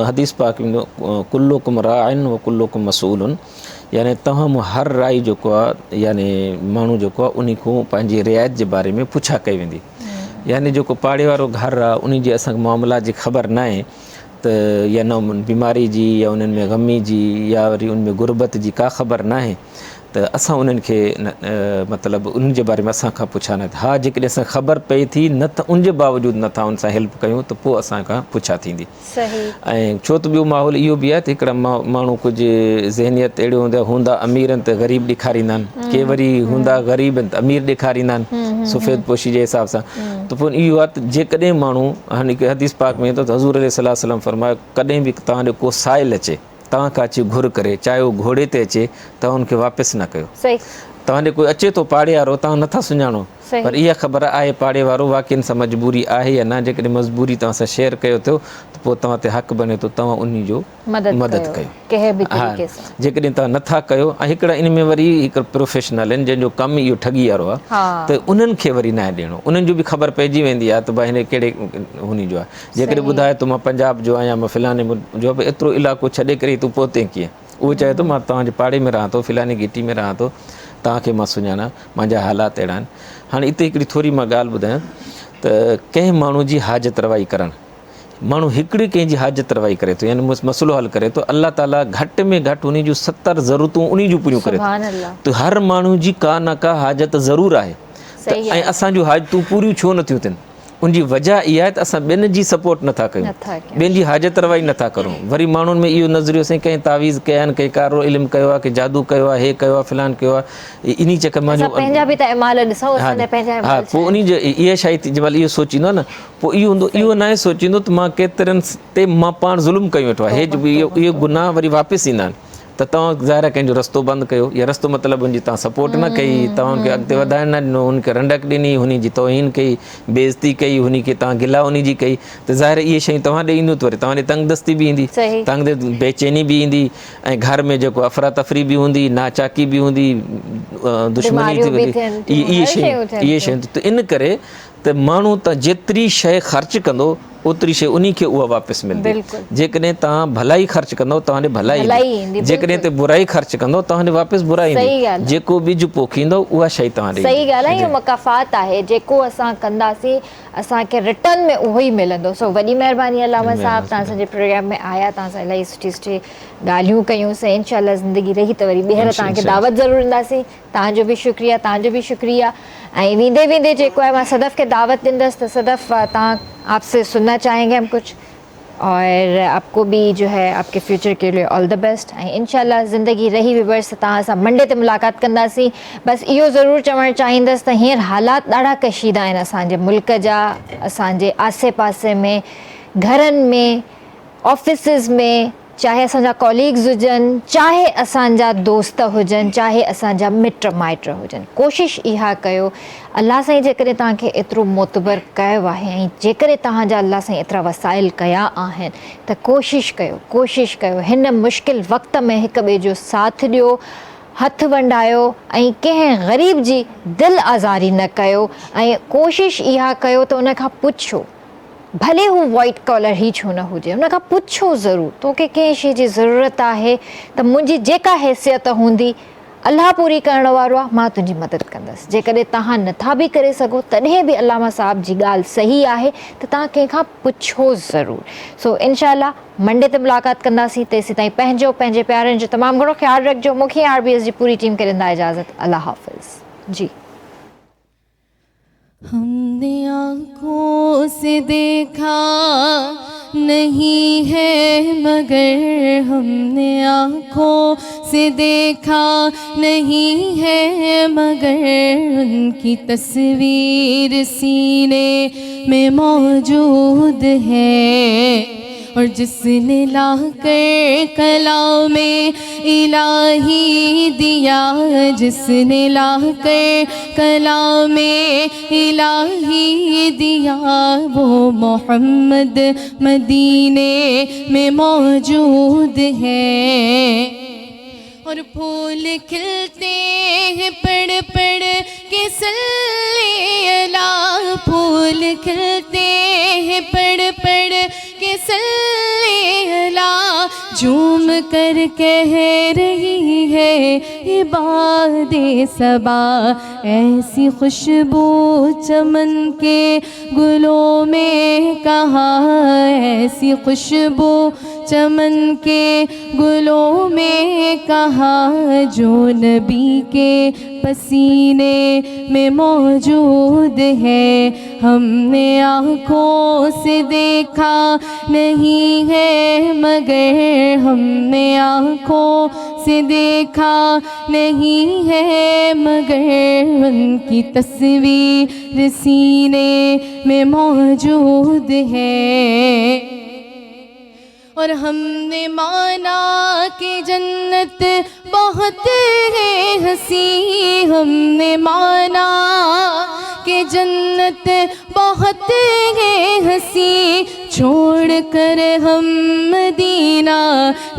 हदीस पाक में कुल्लुकुम राइन व कुल्लुकुम मसूलुन यानी तव्हां मूं हर राई जेको आहे यानी माण्हू जेको आहे उन खां पंहिंजी रिआयत जे बारे में पुछा कई वेंदी यानी जेको पाड़े वारो घरु आहे उन जी असांखे मामला जी ख़बर न आहे त या न बीमारी जी या उन्हनि में ग़मी जी या वरी उनमें गुरबत जी का ख़बर न आहे त असां उन्हनि खे मतिलबु उन जे बारे में असांखां पुछा न हा जेकॾहिं असांखे ख़बर पए थी न त उन जे बावजूदि नथा उन सां हेल्प कयूं त पोइ असांखां पुछा थींदी ऐं छो त ॿियो माहौल इहो बि आहे त हिकिड़ा माण्हू कुझु ज़हनियत अहिड़ो हूंदा अमीर आहिनि त ग़रीब ॾेखारींदा आहिनि के वरी हूंदा ग़रीब आहिनि त अमीर ॾेखारींदा आहिनि सफ़ेद पोशी जे हिसाब सां त पोइ इहो आहे त जेकॾहिं माण्हू हाणे हिकु हदीस पाक में त हज़ूर सल्लल्लाहु अलैहि वसल्लम फरमायो कॾहिं बि तव्हां ॾे को साइल अचे तव्हां खां अची घुर करे चाहे उहो घोड़े ते अचे तव्हां हुनखे वापसि न कयो तव्हां ॾे कोई अचे थो पाड़े वारो तव्हां नथा सुञाणो पर इहा ख़बर आहे पाड़े वारो वाक़ई सां मजबूरी आहे या न जेकॾहिं मजबूरी तव्हां सां शेयर कयो थियो त पोइ तव्हां ते हक़ बने थो तव्हां उन जो मदद कयो हा जेकॾहिं तव्हां नथा कयो ऐं हिकिड़ा इन में वरी हिकु प्रोफेशनल आहिनि जंहिंजो कमु इहो ठगी वारो आहे त उन्हनि खे वरी न ॾियणो उन्हनि जो बि ख़बर पइजी वेंदी आहे त भई हिन कहिड़े हुन जो आहे जेकॾहिं ॿुधाए थो मां पंजाब जो आहियां मां फिलाने जो आहे एतिरो इलाइक़ो छॾे करे तूं पहुते कीअं उहो चए थो मां तव्हांजे पाड़े में रहां थो फिलानी घिटी में रहां थो तव्हांखे मां सुञाणा मुंहिंजा हालात अहिड़ा आहिनि हाणे हिते हिकिड़ी थोरी मां ॻाल्हि ॿुधायां त कंहिं माण्हू जी हाजत रवाई करणु माण्हू हिकिड़ी कंहिंजी हाजत रवाई करे थो यानी मसइलो हल करे थो अल्लाह ताला घटि में घटि उन जूं 70 ज़रूरतूं उन जूं पूरियूं करे थो त हर माण्हू जी का न का हाजत ज़रूरु आहे त ऐं असांजूं हाजतूं पूरियूं छो नथियूं थियनि उनजी वजह इहा आहे त असां ॿियनि जी सपोर्ट नथा कयूं ॿियनि जी हाजत रवाई नथा करूं वरी माण्हुनि में इहो नज़रियो साईं कंहिं तावीज़ कया आहिनि कंहिं कारो इल्मु कयो आहे कंहिं जादू कयो आहे हे कयो आहे फिलान कयो आहे इन चकर मां हा पोइ उन जो इहा शइ जंहिं महिल इहो सोचींदो आहे न पोइ इहो हूंदो इहो न आहे सोचींदो त मां केतिरनि ते मां पाण ज़ुल्म कयो वेठो आहे हे इहो गुनाह वरी वापसि ईंदा आहिनि त तव्हां ज़ाहिर कंहिंजो रस्तो बंदि कयो या रस्तो मतिलबु हुनजी तव्हां सपोर्ट न कई तव्हां हुनखे अॻिते वधाइण न ॾिनो हुनखे रंडक ॾिनी हुनजी तौहीन कई बेइज़ती कई हुनखे तव्हां गिला हुनजी कई त ज़ाहिर इहे शयूं तव्हां ॾे ईंदियूं त वरी तव्हां ॾे तंगदस्ती बि ईंदी तव्हां ॾे बेचैनी बि ईंदी ऐं घर में जेको अफ़रा तफ़री बि हूंदी नाचाकी बि हूंदी दुश्मनी थी वेंदी इहे शयूं त इन करे त माण्हू त जेतिरी शइ ख़र्चु कंदो ओतिरी शइ उन्ही खे उहा वापसि मिलंदी। बिल्कुलु। जेकॾहिं तव्हां भलाई ख़र्च कंदव तव्हांजे भलाई भलाई ईंदी, जेकॾहिं ते बुराई ख़र्च कंदव तव्हांजे वापसि बुराई सही ईंदी। ॻाल्हि आहे। जेको ॿिज पोखींदव उहा शइ तव्हां ॾे सही ईंदी। ॻाल्हि आहे, इहो मकाफ़ात आहे, जेको असां कंदासीं असांखे रिटर्न में उहो ई मिलंदो। सो वॾी महिरबानी अलामा साहब, तव्हां असांजे प्रोग्राम में आया, तव्हां सां इलाही सुठी सुठी ॻाल्हियूं कयूंसीं। इंशाल्लाह ज़िंदगी रही त वरी ॿीहर तव्हांखे दावत ज़रूरु ॾींदासीं। तव्हांजो बि शुक्रिया, तव्हांजो बि शुक्रिया। ऐं वेंदे वेंदे जेको आहे मां सदफ़ खे दावत ॾींदसि त सदफ़ तव्हां आपसे सुनना चाहेंगे हम कुछ, और आपको भी जो है आपके फ्यूचर के लिए ऑल द बेस्ट। ऐं इंशाल्लाह ज़िंदगी रही विवर्स तव्हां सां मंडे ते मुलाक़ात कंदासीं। बसि इहो ज़रूरु चवणु चाहींदसि त हींअर हालात ॾाढा कशीदा आहिनि असांजे मुल्क जा, असांजे आसे पासे में, घरनि में, ऑफिसिस में, चाहे असांजा कॉलीग्स हुजनि, चाहे असांजा दोस्त हुजनि, चाहे असांजा मिट माइट हुजनि। कोशिशि इहा कयो, अलाह साईं जेकॾहिं तव्हांखे एतिरो मोतबर कयो आहे ऐं जेकॾहिं तव्हांजा अलाह साईं एतिरा वसाइल कया आहिनि त कोशिशि कयो हिन मुश्किल वक़्त में हिक ॿिए जो साथ ॾियो, हथ वंडायो ऐं कंहिं ग़रीब जी दिलि आज़ारी न कयो। ऐं कोशिशि इहा कयो त उन खां पुछो, भले हू वाइट कॉलर ई छो न हुजे, उन खां पुछो ज़रूरु, तोखे कंहिं शइ जी ज़रूरत आहे त मुंहिंजी जेका हैसियत हूंदी, अलाह पूरी करण वारो आहे, मां तुंहिंजी मदद कंदसि। जेकॾहिं तव्हां नथा बि करे सघो तॾहिं बि अलामा साहब जी ॻाल्हि सही आहे त तव्हां कंहिंखां पुछो ज़रूरु। सो इंशाल्लाह मंडे ते मुलाक़ात कंदासीं। तेसीं ताईं पंहिंजो, पंहिंजे प्यारनि जो तमामु घणो ख़्यालु रखिजो। मूंखे RBS जी पूरी टीम खे ॾींदा इजाज़त। अल्लाह हाफ़िज़ जी। हमने आँखों से देखा नहीं है मगर, हमने आँखों से देखा नहीं है मगर, उनकी तस्वीर सीने में मौजूद है। और जिसने लाकर कलामे इलाही दिया, जिसने लाकर कलामे इलाही दिया, वो मोहम्मद मदीने में मौजूद है। और फूल खिलते हैं पड़ पड़ के सल्ले अला, फूल खिलते हैं पड़ पड़ के सल्ले अला, झूम कर कह रही है इबादे सबा, ऐसी खुशबू चमन के गुलों में कहाँ, ऐसी खुशबू चमन के गुलों में कहाँ, जो नबी के पसीने में मौजूद है। हमने आँखों से देखा नहीं है मगर, हमने आँखों से देखा नहीं है मगर, उनकी तस्वीर सीने में मौजूद है। और हमने माना कि जन्नत बहुत है हंसी, हमने माना कि जन्नत बहुत है हंसी, छोड़ कर हम मदीना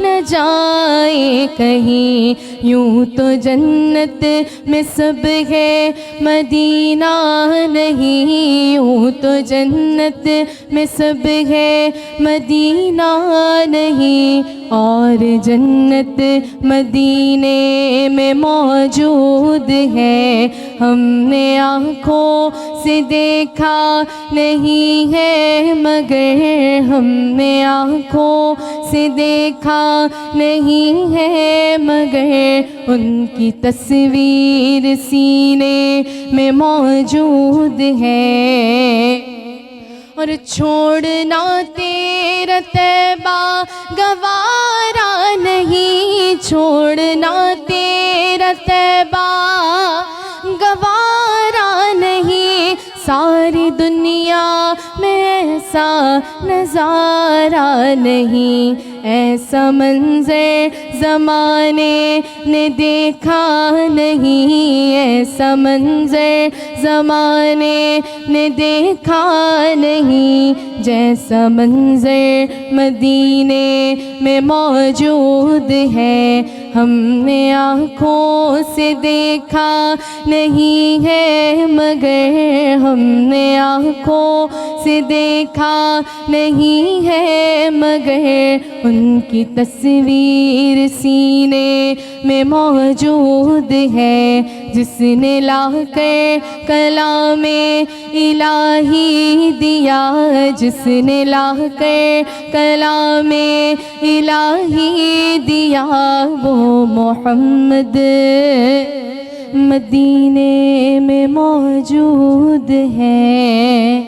न जाए कहीं, यूं तो जन्नत में सब है मदीना नहीं, यूं तो जन्नत में सब है मदीना नहीं, और जन्नत मदीने में मौजूद है। हमने आँखों से देखा नहीं है मगर, हमने आँखों से देखा नहीं है मगर, उनकी तस्वीर सीने में मौजूद है। और छोड़ना तेरा तैबा गवारा नहीं, छोड़ना तेरा तैबा गवारा नहीं, सारी दुनिया में ऐसा नज़ारा नहीं, ऐसा मंजर ज़माने ने देखा नहीं, ऐसा मंजर ज़माने ने देखा नहीं, जैसा मंजर मदीने में मौजूद है हमने आँखों से देखा नहीं है, मगर हमने आँखों से देखा नहीं है, मगर उनकी तस्वीर सीने में मौजूद है, जिसने लाकर कलामे इलाही दिया, जिसने लाकर कलामे इलाही दिया, वो मोहम्मद मदीने में मौजूद है।